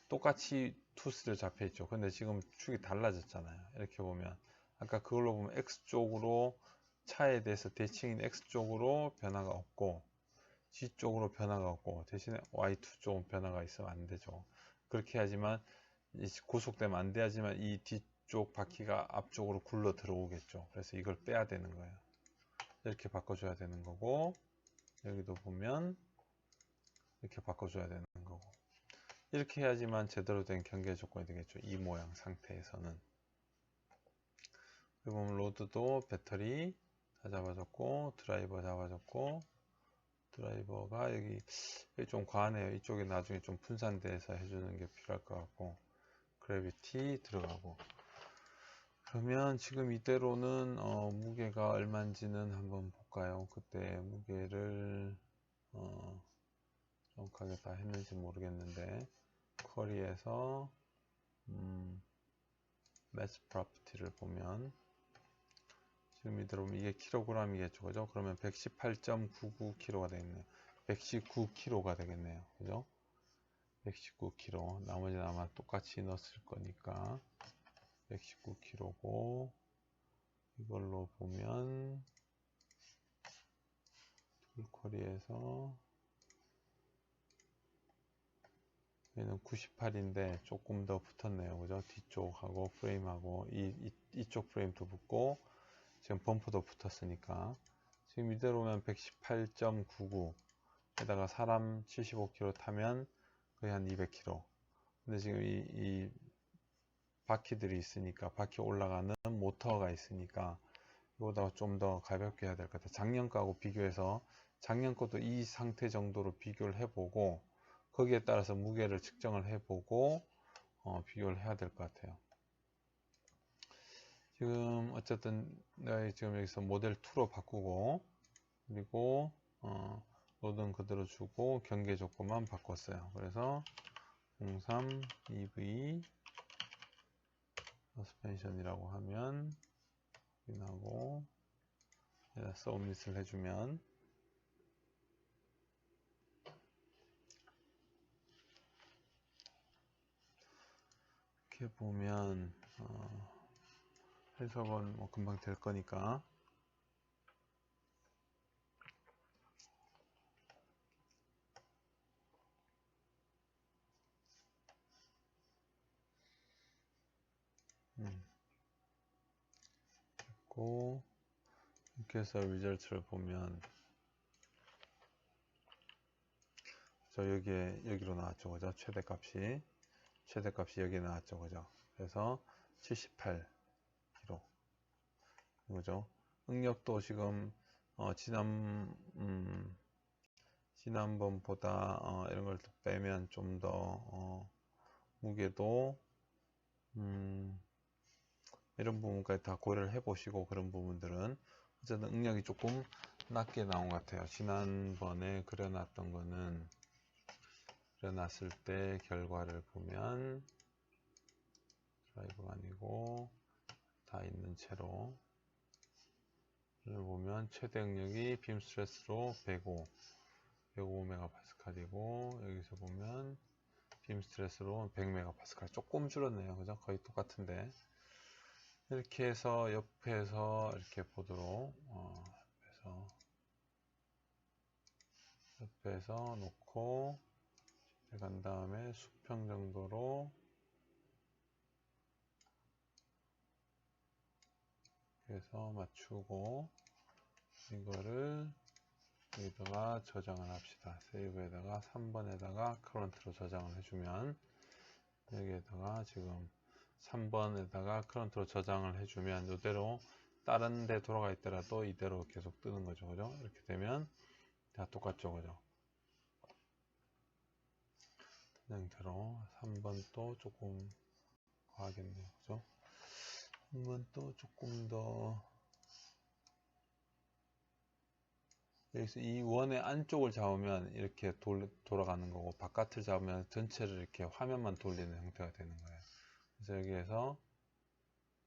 똑같이 2, 3를 잡혀 있죠. 근데 지금 축이 달라졌잖아요. 이렇게 보면 아까 그걸로 보면 X쪽으로 차에 대해서 대칭인 X쪽으로 변화가 없고 G쪽으로 변화가 없고 대신에 Y2 쪽은 변화가 있으면 안 되죠. 그렇게 하지만 고속되면 안 돼야지만 이 뒤쪽 바퀴가 앞쪽으로 굴러 들어오겠죠. 그래서 이걸 빼야 되는 거예요. 이렇게 바꿔줘야 되는 거고, 여기도 보면 이렇게 바꿔줘야 되는 거고, 이렇게 해야지만 제대로 된 경계 조건이 되겠죠. 이 모양 상태에서는. 그리고 보면 로드도 배터리 다 잡아줬고, 드라이버 잡아줬고, 드라이버가 여기 좀 과하네요. 이쪽에 나중에 좀 분산돼서 해주는 게 필요할 것 같고, 그래비티 들어가고. 그러면 지금 이대로는 무게가 얼마인지는 한번 볼까요? 그때 무게를 정확하게 다 했는지 모르겠는데, 쿼리에서 매스 프로퍼티를 보면 지금 이대로 이게 킬로그램이겠죠, 그죠? 그러면 118.99kg가 되겠네요. 119kg가 되겠네요, 그죠? 119kg. 나머지는 아마 똑같이 넣었을 거니까 119kg고, 이걸로 보면 툴쿼리에서 얘는 98인데 조금 더 붙었네요, 그죠? 뒤쪽하고 프레임하고 이쪽 프레임도 붙고 지금 범퍼도 붙었으니까 지금 이대로면 118.99 에다가 사람 75kg 타면 거의 한 200kg. 근데 지금 이 바퀴들이 있으니까, 바퀴 올라가는 모터가 있으니까 이거보다 좀 더 가볍게 해야 될 것 같아요. 작년 거하고 비교해서 작년 것도 이 상태 정도로 비교를 해보고, 거기에 따라서 무게를 측정을 해보고 비교를 해야 될 것 같아요. 지금 어쨌든 내가 지금 여기서 모델 2로 바꾸고, 그리고 로드는 그대로 주고 경계 조건만 바꿨어요. 그래서 03 EV 서스펜션이라고 하면 확인하고 여기다 서브밋을 해주면 이렇게 보면 해석은 뭐 금방 될 거니까 됐고, 이렇게 해서 리절트를 보면 저 여기로 나왔죠, 그죠? 최대값이 여기 나왔죠, 그죠? 그래서 78kg, 그죠? 응력도 지금 지난번보다 이런 걸 빼면 좀 더 무게도 이런 부분까지 다 고려를 해 보시고, 그런 부분들은 어쨌든 응력이 조금 낮게 나온 것 같아요. 지난번에 그려놨던 거는, 그려놨을 때 결과를 보면 드라이브가 아니고 다 있는 채로 보면 최대 응력이 빔 스트레스로 105MPa이고, 여기서 보면 빔 스트레스로 100MPa, 조금 줄었네요, 그죠? 거의 똑같은데, 이렇게 해서 옆에서 이렇게 보도록 옆에서 놓고 간 다음에 수평 정도로 해서 맞추고, 이거를 여기다가 저장을 합시다. 세이브에다가 3번에다가 커런트로 저장을 해주면, 여기에다가 지금 3번에다가 커런트로 저장을 해주면 이대로 다른 데 돌아가 있더라도 이대로 계속 뜨는 거죠, 그죠? 이렇게 되면 다 똑같죠, 그죠? 상태로 3번 또 조금 과하겠네요, 그죠? 3번 또 조금 더, 여기서 이 원의 안쪽을 잡으면 이렇게 돌아가는 거고, 바깥을 잡으면 전체를 이렇게 화면만 돌리는 형태가 되는 거예요. 그래서 여기에서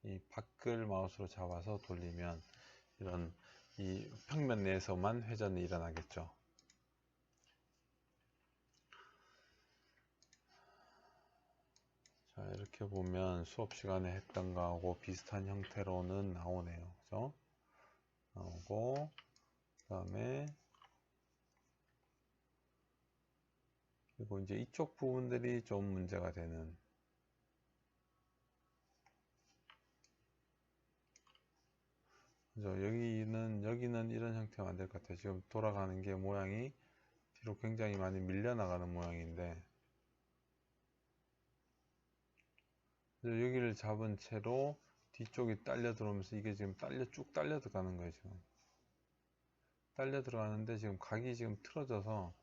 이 밖을 마우스로 잡아서 돌리면 이런 이 평면 내에서만 회전이 일어나겠죠. 자, 이렇게 보면 수업 시간에 했던 거하고 비슷한 형태로는 나오네요, 그죠? 나오고, 그 다음에 그리고 이제 이쪽 부분들이 좀 문제가 되는, 그죠? 여기는 이런 형태가 안 될 것 같아요. 지금 돌아가는 게 모양이 뒤로 굉장히 많이 밀려나가는 모양인데, 여기를 잡은 채로 뒤쪽이 딸려 들어오면서 이게 지금 쭉 딸려 들어가는 거예요. 지금 딸려 들어가는데 지금 각이 지금 틀어져서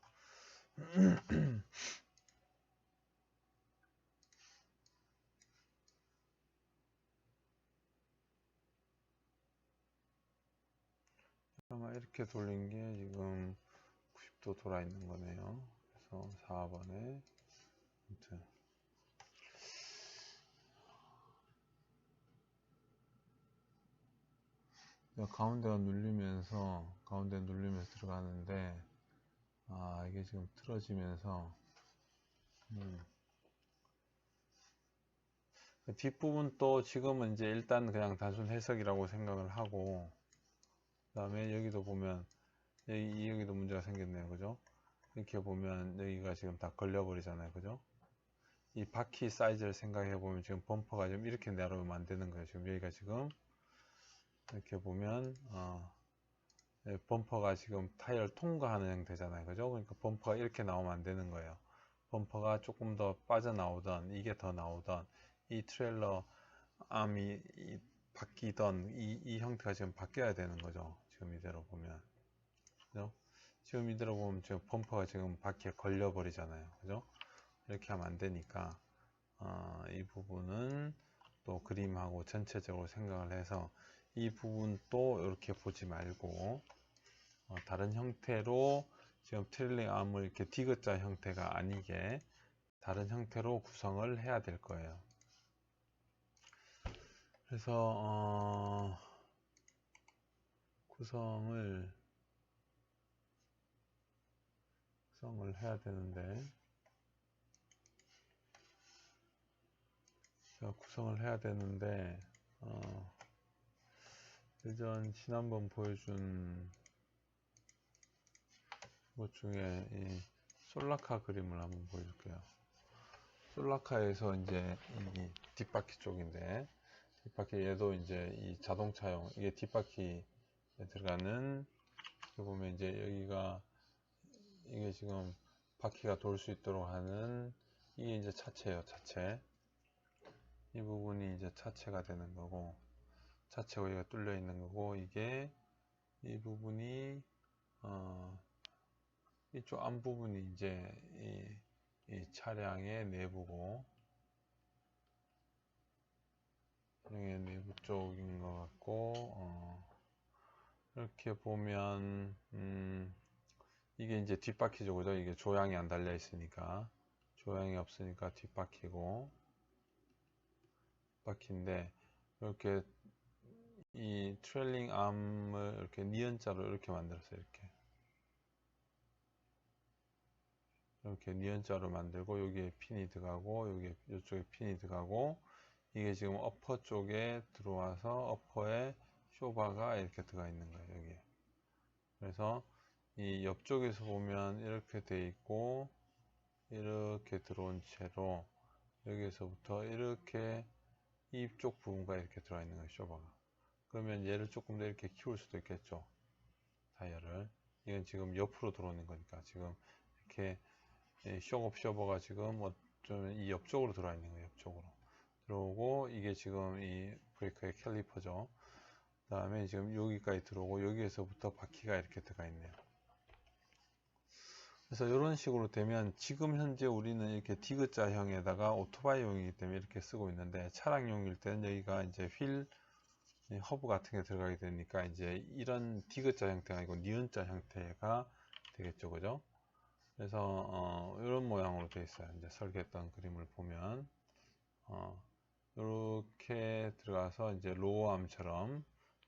아마 이렇게 돌린 게 지금 90도 돌아 있는 거네요. 그래서 4번에 아무튼 가운데 눌리면서 들어가는데, 이게 지금 틀어지면서 뒷부분도 지금은 이제 일단 그냥 단순 해석이라고 생각을 하고, 그 다음에 여기도 보면 여기도 문제가 생겼네요. 그죠? 이렇게 보면 여기가 지금 다 걸려버리잖아요. 그죠? 이 바퀴 사이즈를 생각해 보면 지금 범퍼가 좀 이렇게 내려오면 안 되는 거예요. 지금 여기가 지금 이렇게 보면 범퍼가 지금 타이어를 통과하는 형태잖아요. 그죠? 그러니까 범퍼가 이렇게 나오면 안 되는 거예요. 범퍼가 조금 더 빠져나오던, 이게 더 나오던, 이 트레일러 암이 바뀌던 이 형태가 지금 바뀌어야 되는 거죠. 지금 이대로 보면. 그죠? 지금 이대로 보면 지금 범퍼가 지금 바퀴에 걸려 버리잖아요. 그죠? 이렇게 하면 안 되니까 이 부분은 또 그림하고 전체적으로 생각을 해서 이 부분도 이렇게 보지 말고 다른 형태로 지금 트레일링 암을 이렇게 디귿자 형태가 아니게 다른 형태로 구성을 해야 될 거예요. 그래서 구성을 해야 되는데, 지난번 보여준 것 중에 이 솔라카 그림을 한번 보여줄게요. 솔라카에서 이제 이 뒷바퀴 쪽인데, 뒷바퀴 얘도 이제 이 자동차용, 이게 뒷바퀴에 들어가는, 이렇게 보면 이제 여기가 이게 지금 바퀴가 돌 수 있도록 하는, 이게 이제 차체예요. 차체. 이 부분이 이제 차체가 되는 거고, 차체가 여기가 뚫려 있는 거고, 이게 이 부분이 이쪽 앞부분이 이제 이 차량의 내부고, 차량의 내부 쪽인 것 같고, 이렇게 보면 이게 이제 뒷바퀴죠. 그죠? 이게 조향이 안 달려 있으니까, 조향이 없으니까 뒷바퀴고, 바퀴인데, 이렇게 이 트레일링 암을 이렇게 니은자로 이렇게 만들었어요. 이렇게 니은자로 만들고, 여기에 핀이 들어가고, 여기 이쪽에 핀이 들어가고, 이게 지금 어퍼 쪽에 들어와서 어퍼에 쇼바가 이렇게 들어가 있는 거예요. 여기에. 그래서 이 옆쪽에서 보면 이렇게 돼 있고, 이렇게 들어온 채로 여기에서부터 이렇게 이쪽 부분과 이렇게 들어가 있는 거예요. 쇼바가. 그러면 얘를 조금 더 이렇게 키울 수도 있겠죠. 타이어를. 이건 지금 옆으로 들어오는 거니까 지금 이렇게 쇼업 쇼버가 지금 어쩌면 이 옆쪽으로 들어와 있는 거예요. 옆쪽으로 들어오고, 이게 지금 이 브레이크의 캘리퍼죠. 그 다음에 지금 여기까지 들어오고, 여기에서부터 바퀴가 이렇게 들어가 있네요. 그래서 이런 식으로 되면 지금 현재 우리는 이렇게 디귿자형에다가 오토바이용이기 때문에 이렇게 쓰고 있는데, 차량용일 때는 여기가 이제 휠 허브 같은 게 들어가게 되니까 이제 이런 디귿자 형태가 아니고 니은자 형태가 되겠죠. 그죠? 그래서 이런 모양으로 되어 있어요. 이제 설계했던 그림을 보면 이렇게 들어가서 이제 로어 암처럼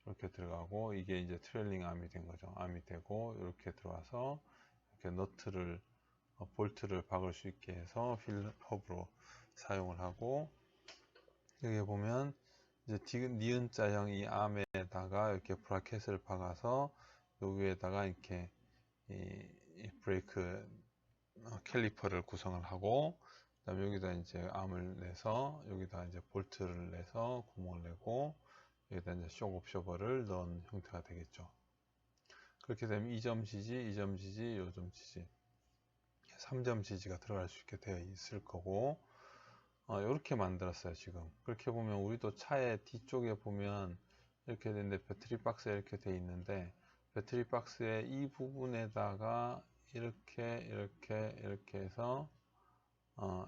이렇게 들어가고, 이게 이제 트레일링 암이 된 거죠. 암이 되고, 이렇게 들어와서 이렇게 너트를 볼트를 박을 수 있게 해서 휠 허브로 사용을 하고, 여기 보면 이제 니은자형 이 암에다가 이렇게 브라켓을 박아서 여기에다가 이렇게 이 브레이크 캘리퍼를 구성을 하고, 그 다음에 여기다 이제 암을 내서 여기다 이제 볼트를 내서 구멍을 내고, 여기다 이제 쇼 옵셔버를 넣은 형태가 되겠죠. 그렇게 되면 2점 지지, 2점 지지, 요점 지지, 3점 지지가 들어갈 수 있게 되어 있을 거고, 이렇게 만들었어요. 지금 그렇게 보면 우리도 차의 뒤쪽에 보면 이렇게 되는데, 배터리 박스에 이렇게 되어 있는데, 배터리 박스의 이 부분에다가 이렇게 해서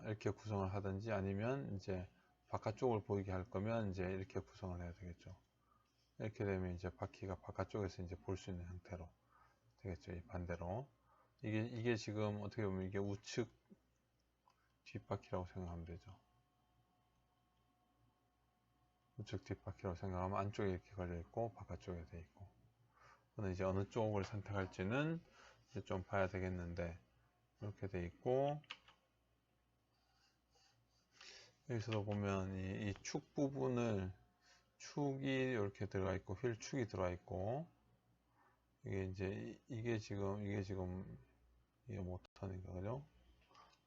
이렇게 구성을 하든지, 아니면 이제 바깥쪽을 보이게 할 거면 이제 이렇게 구성을 해야 되겠죠. 이렇게 되면 이제 바퀴가 바깥쪽에서 이제 볼 수 있는 형태로 되겠죠. 이 반대로 이게 지금 어떻게 보면 이게 우측 뒷바퀴라고 생각하면 되죠. 우측 뒷바퀴라고 생각하면 안쪽에 이렇게 걸려 있고 바깥쪽에 돼 있고, 이제 어느 쪽을 선택할지는 이제 좀 봐야 되겠는데, 이렇게 돼 있고, 여기서도 보면 이 축 부분을, 축이 이렇게 들어가 있고 휠 축이 들어가 있고, 이게 지금 이게 모터니까, 그죠?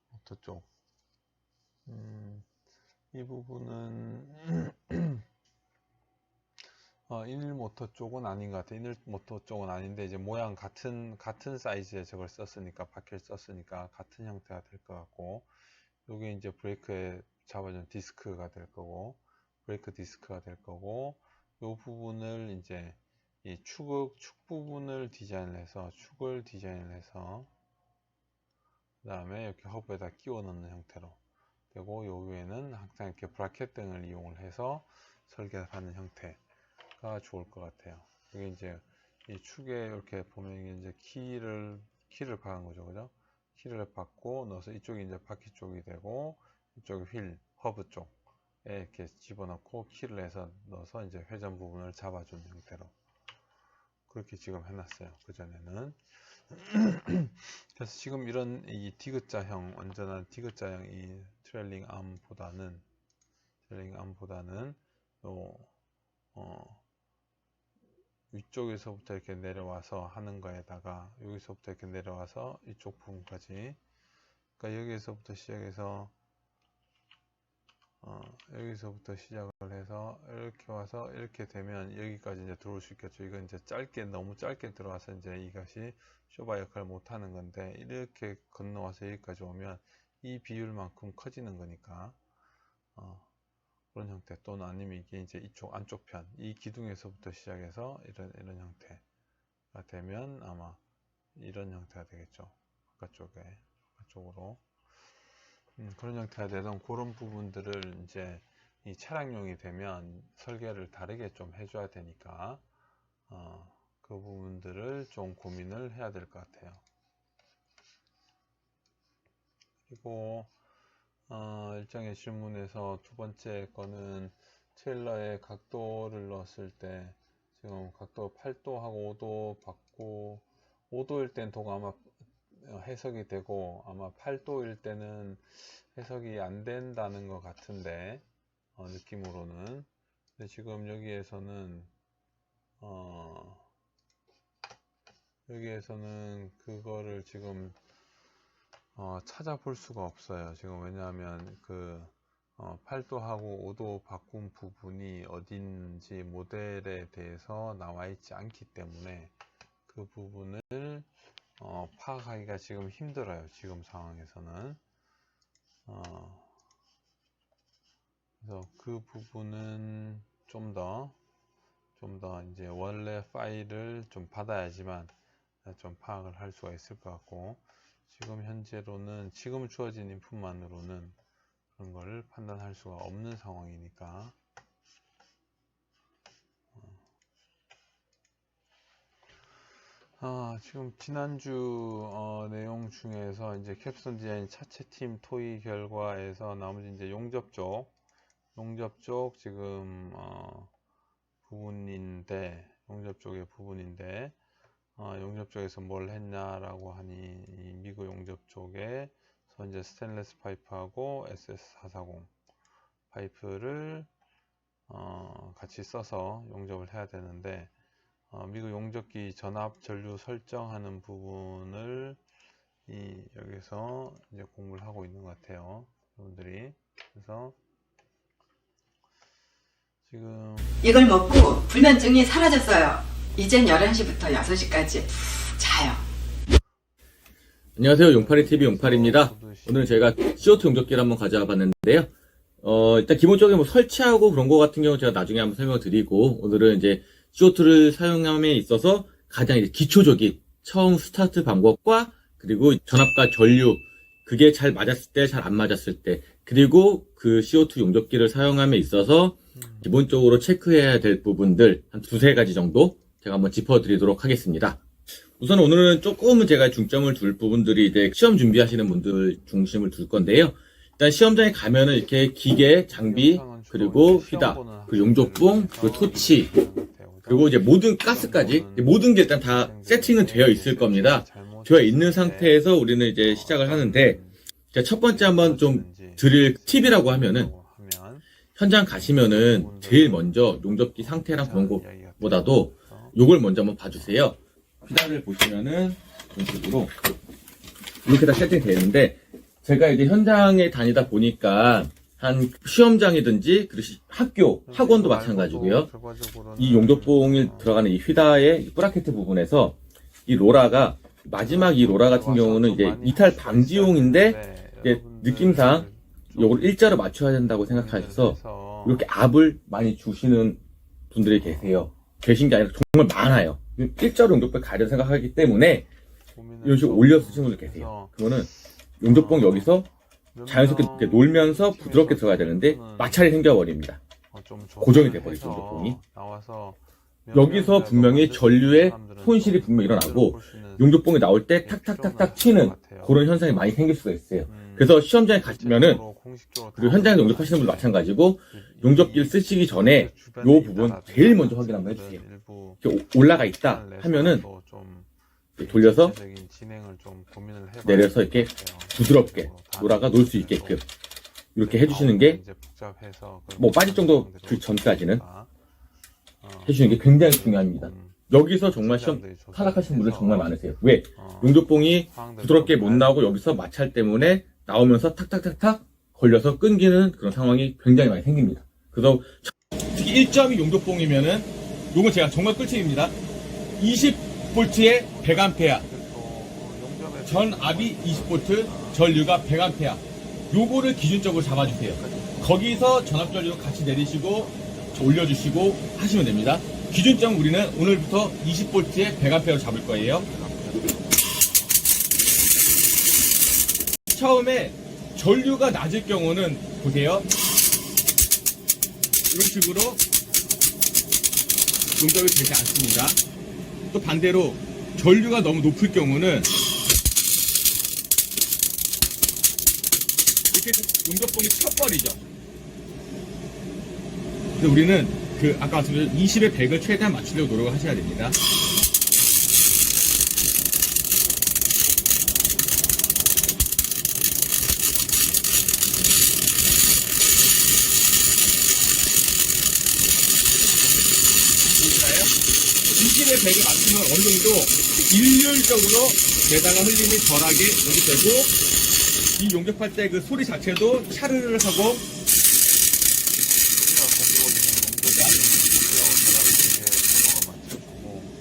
모터 쪽. 이 부분은 1모터 쪽은 아닌 것 같아요. 1모터 쪽은 아닌데, 이제 모양 같은 사이즈의 저걸 썼으니까, 바퀴를 썼으니까 같은 형태가 될 것 같고, 요게 이제 브레이크에 잡아준 디스크가 될 거고, 브레이크 디스크가 될 거고, 요 부분을 이제 이 축 부분을 디자인을 해서, 축을 디자인을 해서, 그 다음에 이렇게 허브에다 끼워 넣는 형태로 되고, 요 위에는 항상 이렇게 브라켓 등을 이용을 해서 설계를 하는 형태가 좋을 것 같아요. 이게 이제 이 축에 이렇게 보면 이게 이제 키를 박은 거죠, 그죠? 키를 박고 넣어서 이쪽이 이제 바퀴 쪽이 되고, 이쪽이 휠 허브 쪽에 이렇게 집어넣고 키를 해서 넣어서 이제 회전 부분을 잡아주는 형태로 그렇게 지금 해놨어요. 그 전에는. 그래서 지금 이런 이 디귿자형, 완전한 디귿자형 이 트레일링 암보다는 위쪽에서부터 이렇게 내려와서 하는 거에다가, 여기서부터 이렇게 내려와서 이쪽 부분까지, 그러니까 여기서부터 시작해서 시작을 해서 이렇게 와서 이렇게 되면 여기까지 이제 들어올 수 있겠죠. 이건 이제 너무 짧게 들어와서 이제 이것이 쇼바 역할을 못 하는 건데, 이렇게 건너와서 여기까지 오면 이 비율만큼 커지는 거니까, 그런 형태, 또는 아니면 이게 이제 이쪽 안쪽 편, 이 기둥에서부터 시작해서 이런 형태가 되면 아마 이런 형태가 되겠죠. 바깥쪽으로. 그런 형태가 되던 그런 부분들을 이제 이 차량용이 되면 설계를 다르게 좀 해줘야 되니까, 그 부분들을 좀 고민을 해야 될 것 같아요. 그리고 일정의 질문에서 두 번째 거는 트레일러의 각도를 넣었을 때, 지금 각도 8도하고 5도 받고, 5도일 땐 도가 아마 해석이 되고, 아마 8도일 때는 해석이 안 된다는 것 같은데, 느낌으로는. 근데 지금 여기에서는 그거를 지금 찾아볼 수가 없어요. 지금 왜냐하면 그 8도하고 5도 바꾼 부분이 어딘지 모델에 대해서 나와 있지 않기 때문에 그 부분을 파악하기가 지금 힘들어요. 지금 상황에서는. 그래서 그 부분은 좀 더 이제 원래 파일을 좀 받아야지만 좀 파악을 할 수가 있을 것 같고, 지금 현재로는 지금 주어진 인풋만으로는 그런 걸 판단할 수가 없는 상황이니까, 지금 지난주 내용 중에서 이제 캡스톤 디자인 차체 팀 토의 결과에서 나머지 이제 용접 쪽 지금 용접 쪽의 부분인데, 용접 쪽에서 뭘 했냐라고 하니, 이 미국 용접 쪽에 이제 스테인리스 파이프하고 SS440 파이프를 같이 써서 용접을 해야 되는데, 미국 용접기 전압 전류 설정하는 부분을 여기서 이제 공부를 하고 있는 것 같아요, 여러분들이. 그래서 지금 이걸 먹고 불면증이 사라졌어요. 이젠 11시부터 6시까지 자요. 안녕하세요. 용팔이TV 용팔입니다. 오늘 제가 CO2 용접기를 한번 가져와 봤는데요. 일단 기본적으로 뭐 설치하고 그런 거 같은 경우 제가 나중에 한번 설명을 드리고, 오늘은 이제 CO2를 사용함에 있어서 가장 이제 기초적인 처음 스타트 방법과, 그리고 전압과 전류, 그게 잘 맞았을 때, 잘 안 맞았을 때, 그리고 그 CO2 용접기를 사용함에 있어서 기본적으로 체크해야 될 부분들 한 두세 가지 정도 제가 한번 짚어드리도록 하겠습니다. 우선 오늘은 조금은 제가 중점을 둘 부분들이 이제 시험 준비하시는 분들 중심을 둘 건데요. 일단 시험장에 가면은 이렇게 기계, 장비, 그리고 휘다, 그 용접봉, 그 토치, 그리고 이제 모든 가스까지, 모든 게 일단 다 세팅은 되어 있을 겁니다. 되어 있는 상태에서 우리는 이제 시작을 하는데, 첫 번째 한번 좀 드릴 팁이라고 하면은, 현장 가시면은 제일 먼저 용접기 상태랑 그런 것보다도 요걸 먼저 한번 봐주세요. 휘다를 보시면은 이런 식으로 이렇게 다 세팅되어 있는데, 제가 이제 현장에 다니다 보니까 한 시험장이든지 학교, 학원도 마찬가지고요. 이 용접봉이 들어가는 이 휘다의 브라켓 부분에서 이 로라가, 마지막 이 로라 같은 경우는 이제 이탈 방지용인데, 이제 느낌상 요걸 일자로 맞춰야 된다고 생각하셔서 이렇게 압을 많이 주시는 분들이 계신 게 아니라 정말 많아요. 일자로 용접봉을 가려 생각하기 때문에 이런 식으로 올려 쓰시는 분들 계세요. 그거는 용접봉 여기서 자연스럽게 이렇게 놀면서 부드럽게 들어가야 되는데 마찰이 생겨버립니다. 고정이 돼버리죠, 용접봉이. 여기서 분명히 전류의 손실이 분명히 일어나고 용접봉이 나올 때 탁탁탁탁 튀는 그런 현상이 많이 생길 수가 있어요. 그래서 시험장에 가시면은, 그리고 현장에서 용접하시는 분도 마찬가지고, 용접기를 쓰시기 전에 이 부분 제일 먼저 확인 한번 해주세요. 이렇게 올라가 있다 하면은 돌려서 내려서 이렇게 부드럽게 로라가 놀 수 있게끔 이렇게 해주시는 게, 뭐 빠질 정도 그 전까지는 해주시는 게 굉장히 중요합니다. 여기서 정말 시험 탈락하시는 분들 정말 많으세요. 왜? 용접봉이 부드럽게 못 나오고 여기서 마찰 때문에 나오면서 탁탁탁탁 걸려서 끊기는 그런 상황이 굉장히 많이 생깁니다. 그래서 특히 1.2 용접봉이면은 요건 제가 정말 꿀팁입니다. 20V에 100A, 전압이 20V, 전류가 100A, 요거를 기준적으로 잡아주세요. 거기서 전압 전류 같이 내리시고 올려주시고 하시면 됩니다. 기준점 우리는 오늘부터 20V에 100A로 잡을 거예요. 처음에 전류가 낮을 경우는 보세요. 이런 식으로 용접이 되지 않습니다. 또 반대로 전류가 너무 높을 경우는 이렇게 용접봉이 쳐버리죠. 그래서 우리는 아까 말씀드린 20에 100을 최대한 맞추려고 노력을 하셔야 됩니다. 볼까요? 20에 100을 맞추면 어느 정도 일률적으로 내다가 흘림이 덜하게 용접되고, 이 용접할 때 그 소리 자체도 차르르 하고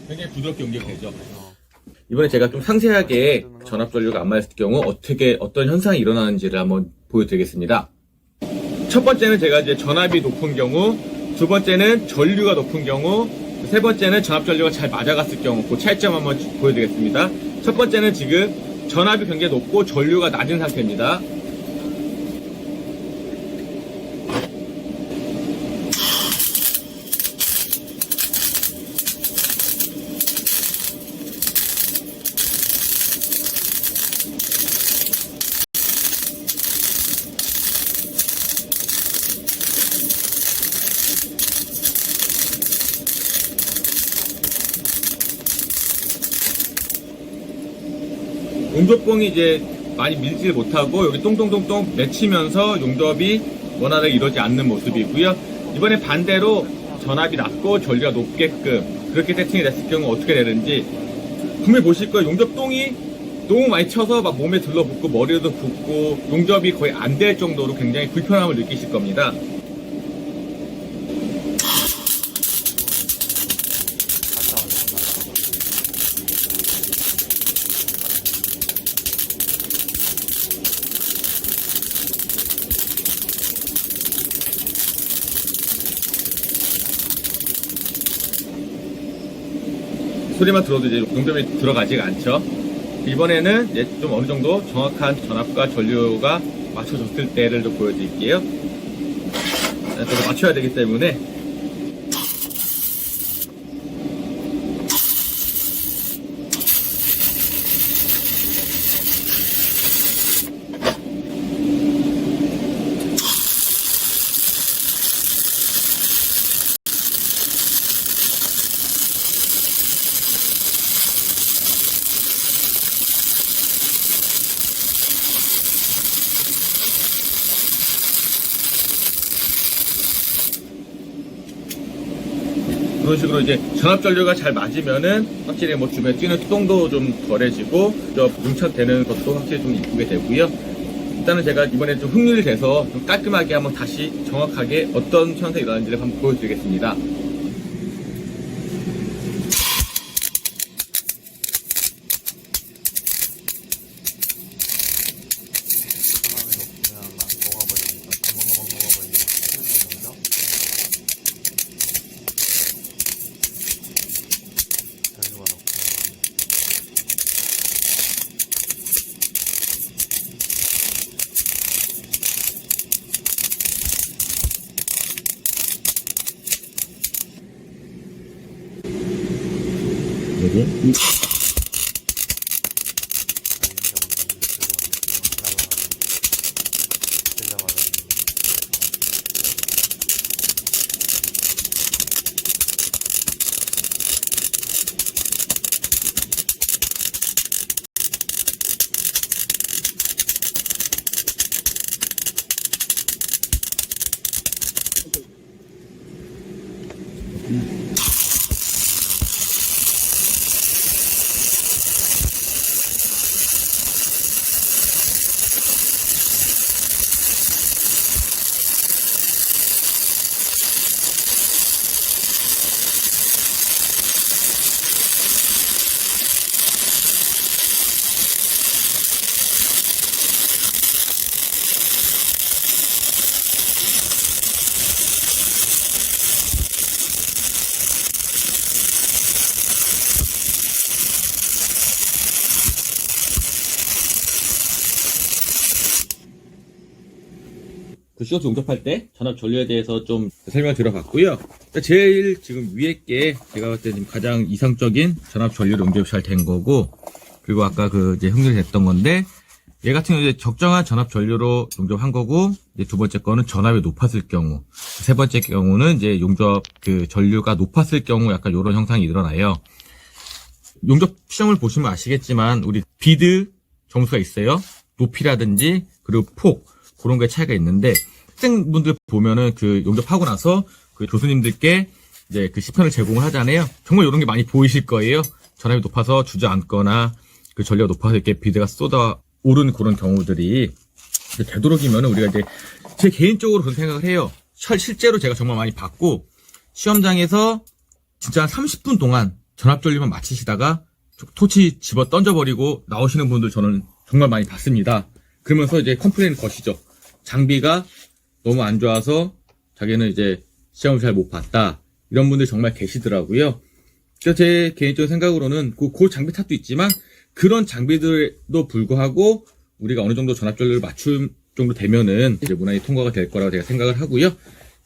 굉장히 부드럽게 연결되죠. 이번에 제가 좀 상세하게 전압 전류가 안 맞았을 경우 어떤 현상이 일어나는지를 한번 보여드리겠습니다. 첫 번째는 제가 이제 전압이 높은 경우, 두 번째는 전류가 높은 경우, 세 번째는 전압 전류가 잘 맞아갔을 경우, 그 차이점 한번 보여드리겠습니다. 첫 번째는 지금 전압이 굉장히 높고 전류가 낮은 상태입니다. 용접봉이 이제 많이 밀지를 못하고 여기 똥똥똥똥 맺히면서 용접이 원활하게 이루어지지 않는 모습이고요. 이번에 반대로 전압이 낮고 전류가 높게끔 그렇게 세팅이 됐을 경우 어떻게 되는지 분명히 보실 거예요. 용접똥이 너무 많이 쳐서 막 몸에 들러붙고 머리에도 붓고 용접이 거의 안 될 정도로 굉장히 불편함을 느끼실 겁니다. 소리만 들어도 이제 용접이 들어가지가 않죠. 이번에는 이제 좀 어느 정도 정확한 전압과 전류가 맞춰졌을 때를 좀 보여드릴게요. 저도 맞춰야 되기 때문에 그런 식으로 이제 전압 전류가 잘 맞으면은 확실히 뭐 주변에 뛰는 똥도 좀 덜해지고 용착되는 것도 확실히 좀 이쁘게 되고요. 일단은 제가 이번에 좀 흥미를 내서 좀 깔끔하게 한번 다시 정확하게 어떤 현상이 일어나는지를 한번 보여드리겠습니다. 여기 그 CO2 용접할 때 전압 전류에 대해서 좀 설명을 드려봤고요. 제일 지금 위에 게 제가 봤을 때 지금 가장 이상적인 전압 전류 용접이 잘 된 거고, 그리고 아까 그 이제 흥미를 냈던 건데, 얘 같은 경우는 이제 적정한 전압 전류로 용접한 거고, 이제 두 번째 거는 전압이 높았을 경우, 세 번째 경우는 이제 용접 그 전류가 높았을 경우 약간 이런 형상이 일어나요. 용접 시험을 보시면 아시겠지만 우리 비드 점수가 있어요. 높이라든지 그리고 폭, 그런 게 차이가 있는데, 학생분들 보면은 그 용접하고 나서 그 교수님들께 이제 그 시편을 제공을 하잖아요. 정말 이런 게 많이 보이실 거예요. 전압이 높아서 주저앉거나 그 전류가 높아서 이렇게 비드가 쏟아 오른 그런 경우들이. 되도록이면은 우리가 이제 제 개인적으로 그런 생각을 해요. 실제로 제가 정말 많이 봤고, 시험장에서 진짜 한 30분 동안 전압 전류만 맞히시다가 토치 집어 던져버리고 나오시는 분들 저는 정말 많이 봤습니다. 그러면서 이제 컴플레인을 거시죠. 장비가 너무 안 좋아서 자기는 이제 시험을 잘 못 봤다. 이런 분들 정말 계시더라고요. 그래서 제 개인적인 생각으로는 그 장비 탓도 있지만 그런 장비들도 불구하고 우리가 어느 정도 전압 전류를 맞출 정도 되면은 이제 무난히 통과가 될 거라고 제가 생각을 하고요.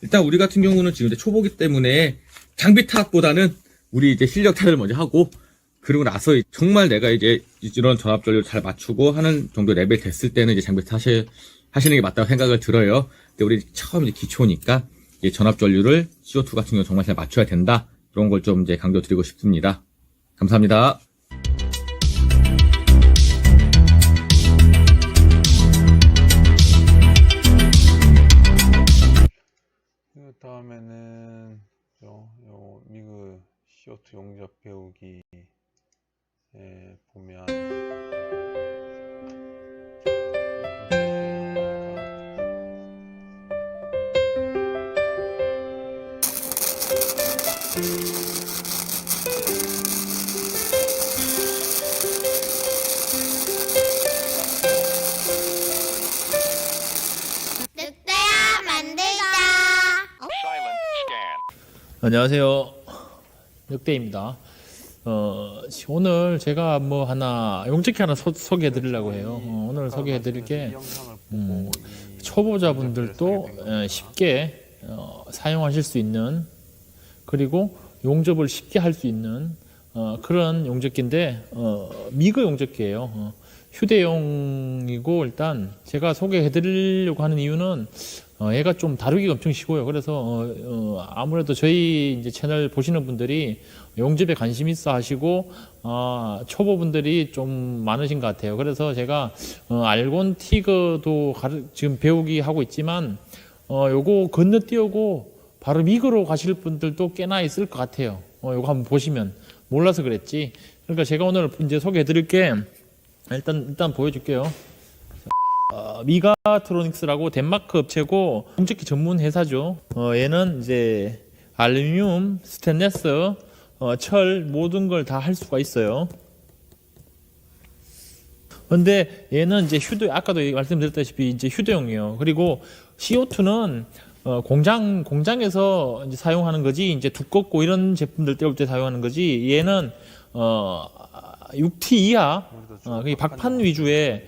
일단 우리 같은 경우는 지금 이제 초보기 때문에 장비 탓보다는 우리 이제 실력 탓을 먼저 하고, 그리고 나서 정말 내가 이제 이런 전압 전류를 잘 맞추고 하는 정도 레벨 됐을 때는 이제 장비 하시는 게 맞다고 생각을 들어요. 근데 우리 처음 이제 기초니까 이제 전압 전류를 CO2 같은 경우 정말 잘 맞춰야 된다. 그런 걸 좀 이제 강조드리고 싶습니다. 감사합니다. 그 다음에는 요 미그 CO2 용접 배우기에 보면 늑대야 만들자. 안녕하세요. 늑대입니다. 오늘 제가 뭐 하나 용접기 하나 소개해 드리려고 해요. 오늘 소개해 드릴 게 이 영상을 보고 이 초보자분들도 쉽게 사용하실 수 있는, 그리고 용접을 쉽게 할 수 있는 그런 용접기인데 미그 용접기예요. 휴대용이고, 일단 제가 소개해 드리려고 하는 이유는 얘가 좀 다루기가 엄청 쉬워요. 그래서 아무래도 저희 이제 채널 보시는 분들이 용접에 관심 있어 하시고 초보분들이 좀 많으신 것 같아요. 그래서 제가 알곤 티그도 지금 배우기 하고 있지만 요거 건너뛰고 바로 미그로 가실 분들도 꽤나 있을 것 같아요. 요거 한번 보시면. 몰라서 그랬지. 그러니까 제가 오늘 이제 소개해 드릴게, 일단 보여줄게요. 미가트로닉스라고 덴마크 업체고 용접기 전문 회사죠. 얘는 이제 알루미늄, 스테인리스, 철 모든 걸 다 할 수가 있어요. 근데 얘는 이제 아까도 말씀드렸다시피 이제 휴대용이에요. 그리고 CO2는 공장에서 이제 사용하는 거지, 이제 두껍고 이런 제품들 때울 때 사용하는 거지, 얘는 6T 이하, 그게 박판 위주의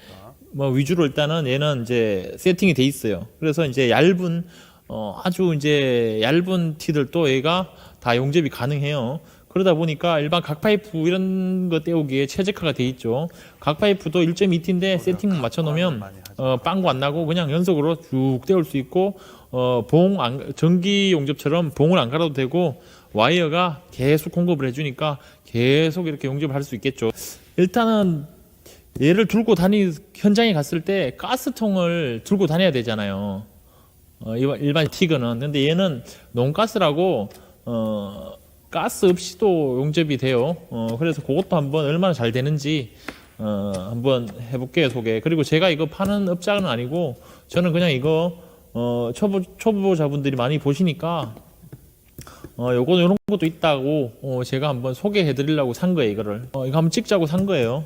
위주로 일단은 얘는 이제 세팅이 돼 있어요. 그래서 이제 얇은 아주 이제 얇은 티들도 얘가 다 용접이 가능해요. 그러다 보니까 일반 각파이프 이런 거 때우기에 최적화가 돼 있죠. 각파이프도 1.2T인데 세팅만 맞춰 놓으면 빵구 안 나고 그냥 연속으로 쭉 때울 수 있고, 전기 용접처럼 봉을 안 갈아도 되고, 와이어가 계속 공급을 해주니까 계속 이렇게 용접을 할 수 있겠죠. 일단은 얘를 현장에 갔을 때 가스통을 들고 다녀야 되잖아요. 일반 티그는. 근데 얘는 논가스라고 가스 없이도 용접이 돼요. 그래서 그것도 한번 얼마나 잘 되는지 한번 해볼게요, 소개. 그리고 제가 이거 파는 업자는 아니고, 저는 그냥 이거 초보자분들이 많이 보시니까 요런 것도 있다고 제가 한번 소개해 드리려고 산 거예요. 이거를 이거 한번 찍자고 산 거예요.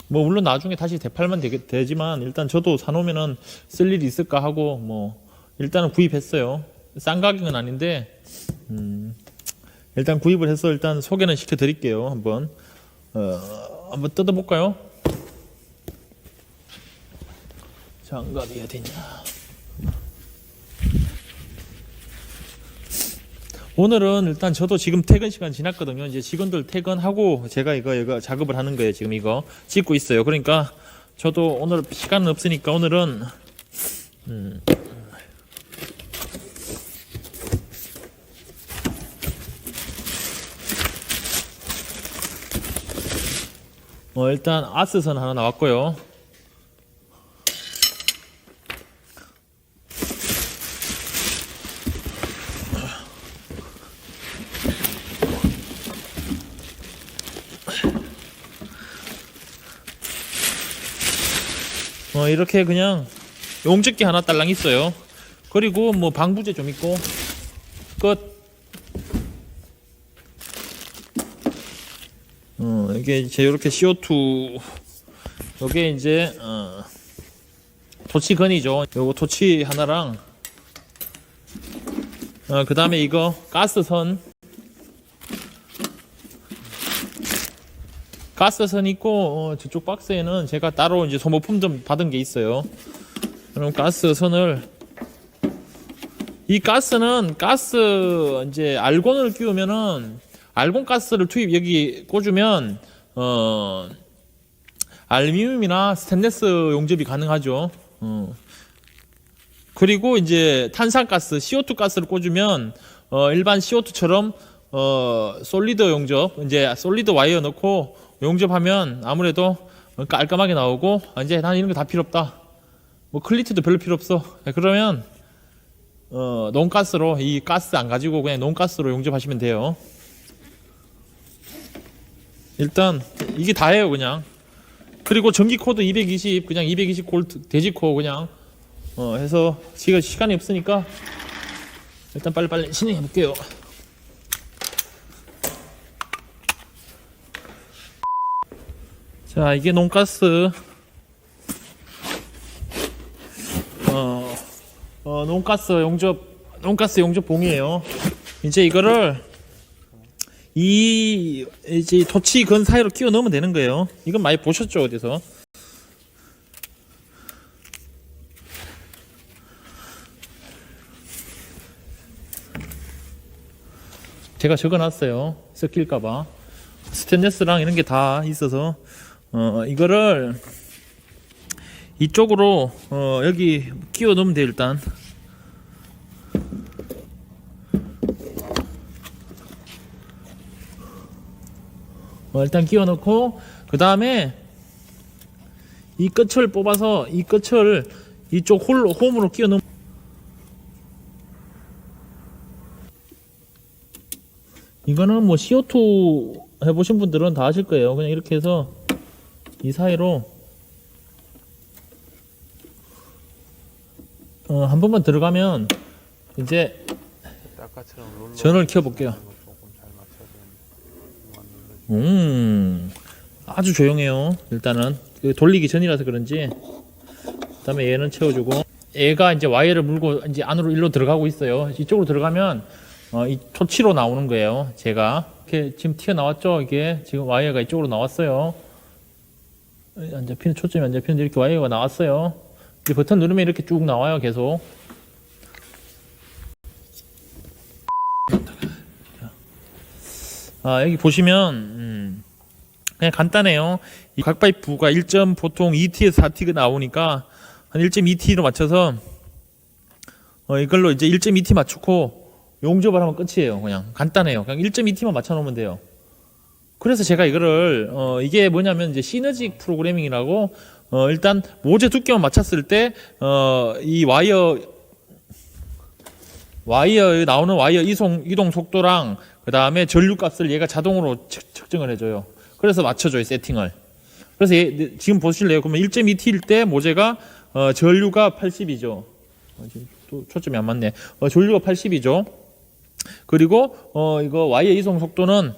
뭐 물론 나중에 다시 되팔면 되지만, 일단 저도 사놓으면은 쓸 일이 있을까 하고 뭐 일단은 구입했어요. 싼 가격은 아닌데 일단 구입을 해서 일단 소개는 시켜 드릴게요. 한번 뜯어볼까요? 장갑이 어딨냐. 오늘은 일단 저도 지금 퇴근 시간 지났거든요. 이제 직원들 퇴근하고 제가 이거 작업을 하는 거예요. 지금 이거 찍고 있어요. 그러니까 저도 오늘 시간은 없으니까 오늘은 일단 아스선 하나 나왔고요. 이렇게 그냥 용접기 하나 딸랑 있어요. 그리고 뭐 방부제 좀 있고 끝. 이게 이제 이렇게 CO2, 요게 이제 토치건이죠. 요거 토치 하나랑 그 다음에 이거 가스선 있고, 저쪽 박스에는 제가 따로 이제 소모품 좀 받은 게 있어요. 그럼 이 가스는 이제 알곤을 끼우면은, 알곤 가스를 여기 꽂으면 알루미늄이나 스테인리스 용접이 가능하죠. 그리고 이제 탄산가스, CO2 가스를 꽂으면 일반 CO2처럼 솔리드 용접, 이제 솔리드 와이어 넣고 용접하면 아무래도 깔끔하게 나오고, 이제 난 이런 거 다 필요 없다, 뭐 클리트도 별로 필요 없어, 그러면 논가스로, 이 가스 안 가지고 그냥 논가스로 용접하시면 돼요. 일단 이게 다예요, 그냥. 그리고 전기 코드 220, 그냥 220V 대지코 그냥 해서, 지금 시간이 없으니까 일단 빨리빨리 진행해 볼게요. 자, 이게 논가스 논가스 용접 봉이에요. 이제 이거를 이 이제 토치 건 사이로 끼워 넣으면 되는 거예요. 이건 많이 보셨죠 어디서? 제가 적어놨어요. 섞일까봐. 스테인레스랑 이런 게 다 있어서 이거를 이쪽으로 여기 끼워 넣으면 돼요. 일단 일단 끼워 넣고 그 다음에 이 끝을 뽑아서 이 끝을 이쪽 홈으로 끼워 넣으면 이거는 뭐 CO2 해보신 분들은 다 아실 거예요. 그냥 이렇게 해서 이 사이로 한 번만 들어가면 이제 아까처럼 롤러 전원을 켜볼게요. 조금 잘 맞춰야 되는데. 아주 조용해요. 일단은 돌리기 전이라서 그런지. 그다음에 얘는 채워주고 얘가 이제 와이어를 물고 이제 안으로 일로 들어가고 있어요. 이쪽으로 들어가면 이 토치로 나오는 거예요. 제가 이렇게 지금 튀어나왔죠. 이게 지금 와이어가 이쪽으로 나왔어요. 안 잡히는 초점이 안 잡히는데 이렇게 와이어가 나왔어요. 이 버튼 누르면 이렇게 쭉 나와요. 계속. 여기 보시면 그냥 간단해요. 이 각 파이프가 1점 보통 2T에서 4T가 나오니까 한 1.2T로 맞춰서 이걸로 이제 1.2T 맞추고 용접을 하면 끝이에요. 그냥 간단해요. 그냥 1.2T만 맞춰 놓으면 돼요. 그래서 제가 이거를 이게 뭐냐면 이제 시너직 프로그래밍이라고 일단 모재 두께만 맞췄을 때 이 와이어에 나오는 와이어 이동 속도랑 그 다음에 전류 값을 얘가 자동으로 측정을 해줘요. 그래서 맞춰줘요, 세팅을. 그래서 지금 보실래요? 그러면 1.2T일 때 모재가 전류가 80이죠. 지금 또 초점이 안 맞네. 전류가 80이죠. 그리고 이거 와이어 이송 속도는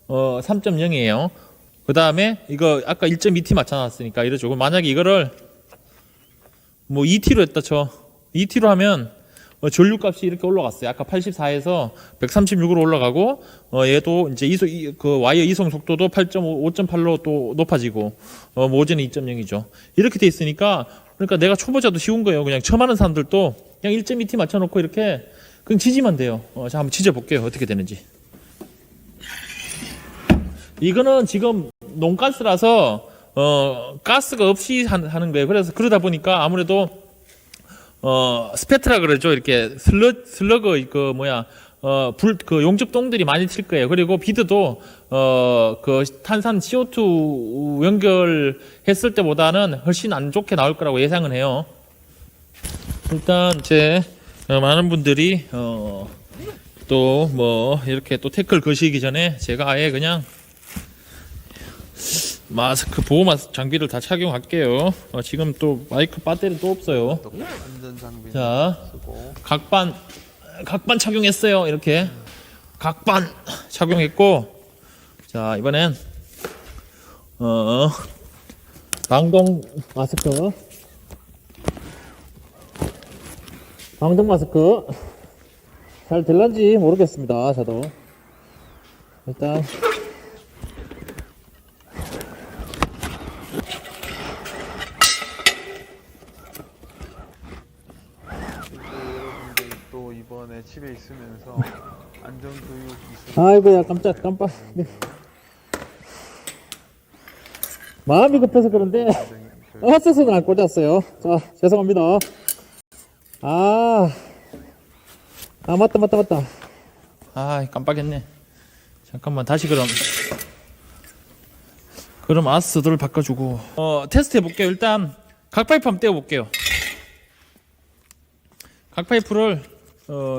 3.0이에요. 그 다음에 이거 아까 1.2T 맞춰놨으니까 이러죠. 그럼 만약에 이거를 뭐 2T로 했다 쳐. 2T로 하면 전류 값이 이렇게 올라갔어요. 아까 84에서 136으로 올라가고 얘도 이제 그 와이어 이송 속도도 5.8로 또 높아지고 모재는 2.0이죠. 이렇게 돼 있으니까 그러니까 내가 초보자도 쉬운 거예요. 그냥 처음 하는 사람들도 그냥 1.2T 맞춰놓고 이렇게 그냥 지지면 돼요. 자, 한번 지져 볼게요. 어떻게 되는지. 이거는 지금 논가스라서 가스가 없이 하는 거예요. 그래서 그러다 보니까 아무래도 스페트라 그러죠. 이렇게 슬러그 그 용접동들이 많이 튈 거예요. 그리고 비드도 그 탄산 CO2 연결했을 때보다는 훨씬 안 좋게 나올 거라고 예상은 해요. 일단 이제 많은 분들이 또 뭐 이렇게 또 태클 거시기 전에 제가 아예 그냥 마스크 보호 장비를 다 착용할게요. 지금 또 마이크 배터리 또 없어요. 안전장비 자, 쓰고 각반 착용했어요. 이렇게 각반 착용했고, 자 이번엔 방독 마스크 잘 될런지 모르겠습니다. 저도 일단 여러분들 또 이번에 집에 있으면서 안전교육 아이고야 깜빡 마음이 급해서 그런데 헛스서는 안 꽂았어요. 자 죄송합니다. 맞다. 깜빡했네. 잠깐만 다시 그럼 아스들을 바꿔주고 테스트 해볼게요. 일단 각파이프 한번 떼어볼게요. 각파이프를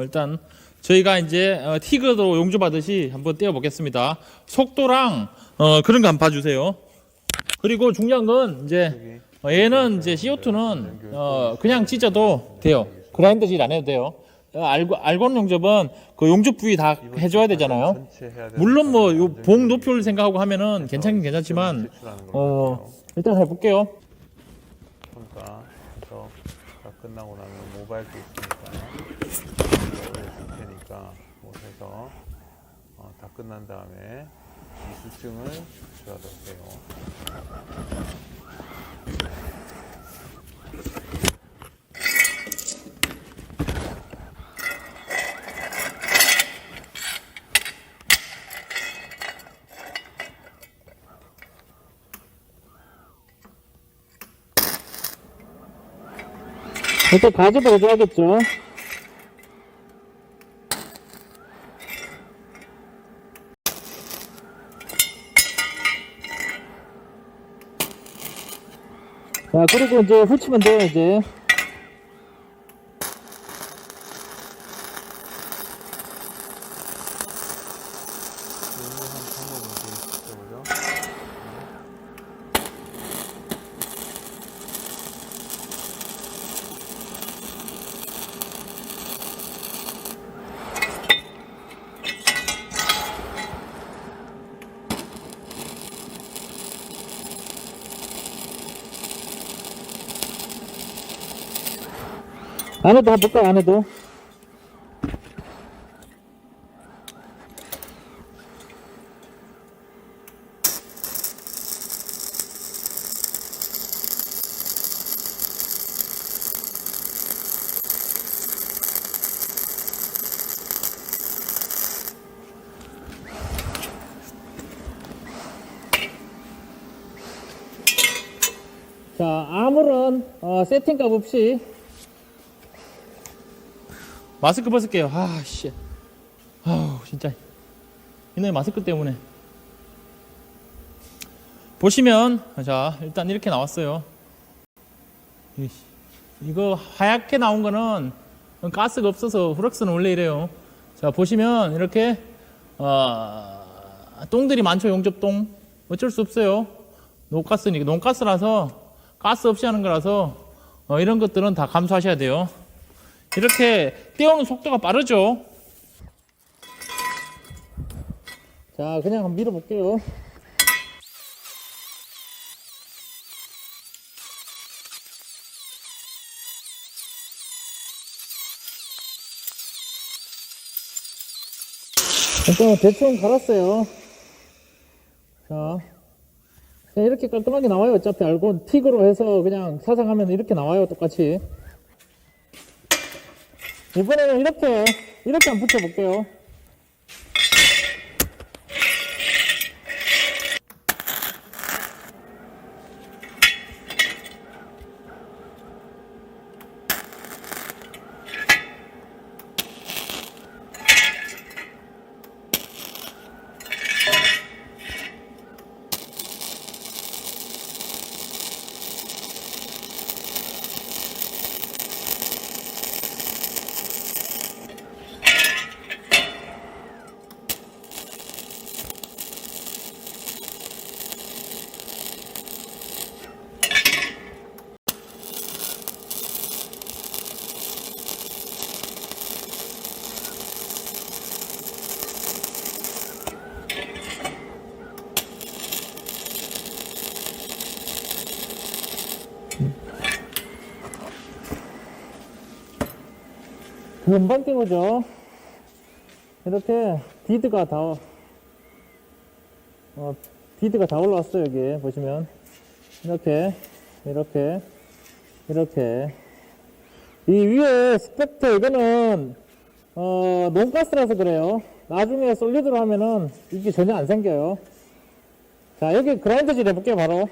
일단 저희가 이제 티그로 용접하듯이 한번 떼어보겠습니다. 속도랑 그런 거 한번 봐주세요. 그리고 중요한 건 이제 얘는 이제 CO2는 그냥 찢어도 돼요. 그라인더질 안 해도 돼요. 알곤 용접은 그 용접 부위 다 해줘야 되잖아요. 물론 뭐 봉 높이를 생각하고 하면은 괜찮긴 괜찮지만 일단 해볼게요. 그러니까 그래서 다 끝나고 나면 모바일도 있으니까 테니까 뭐 해서 다 끝난 다음에 이수증을 제출하도록 해요. 일단 가지도 해줘야겠죠. 자, 그리고 이제 훑치면 돼요, 이제. 유무한 방법은 되게 있죠, 그죠? 안에도 한번 볼까요, 안에도? 자, 아무런 세팅값 없이 마스크 벗을게요. 씨. 아우, 진짜. 이놈의 마스크 때문에. 보시면, 자, 일단 이렇게 나왔어요. 이거 하얗게 나온 거는 가스가 없어서 후럭스는 원래 이래요. 자, 보시면 이렇게, 똥들이 많죠, 용접똥. 어쩔 수 없어요. 논가스니까. 논가스라서 가스 없이 하는 거라서 이런 것들은 다 감수하셔야 돼요. 이렇게 떼우는 속도가 빠르죠. 자, 그냥 한번 밀어볼게요. 일단 대충 갈았어요. 자, 이렇게 깔끔하게 나와요. 어차피 알고 틱으로 해서 그냥 사상하면 이렇게 나와요. 똑같이. 이번에는 이렇게 한번 붙여볼게요. 금방 띄우죠. 이렇게 디드가 다 올라왔어요. 여기 보시면 이렇게 이 위에 스펙터 이거는 논가스라서 그래요. 나중에 솔리드로 하면은 이게 전혀 안 생겨요. 자, 여기 그라인더질 해볼게요. 바로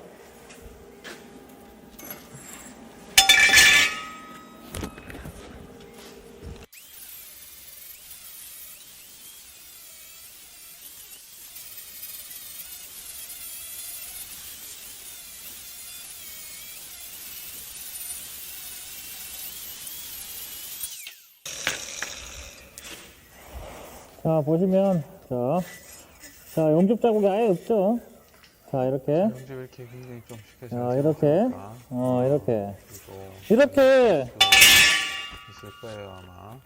자, 보시면, 자, 용접 자국이 아예 없죠? 자, 이렇게. 용접 이렇게 굉장히 좀 쉽게 자, 이렇게. 이렇게. 그리고 이렇게. 있을 거예요, 아마.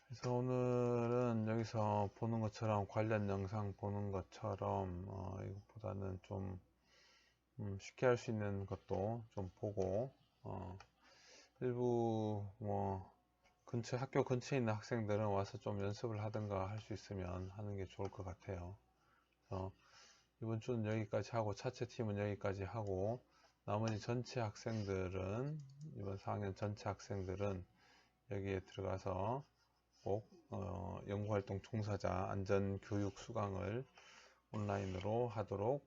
그래서 오늘은 여기서 보는 것처럼 관련 영상 보는 것처럼 이것보다는 좀 쉽게 할 수 있는 것도 좀 보고 일부 학교 근처에 있는 학생들은 와서 좀 연습을 하든가 할 수 있으면 하는 게 좋을 것 같아요. 이번 주는 여기까지 하고, 차체 팀은 여기까지 하고, 나머지 전체 학생들은, 이번 4학년 전체 학생들은 여기에 들어가서 꼭 연구활동 종사자 안전교육 수강을 온라인으로 하도록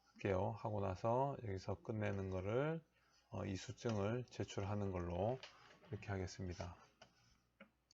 할게요. 하고 나서 여기서 끝내는 거를 이수증을 제출하는 걸로 이렇게 하겠습니다.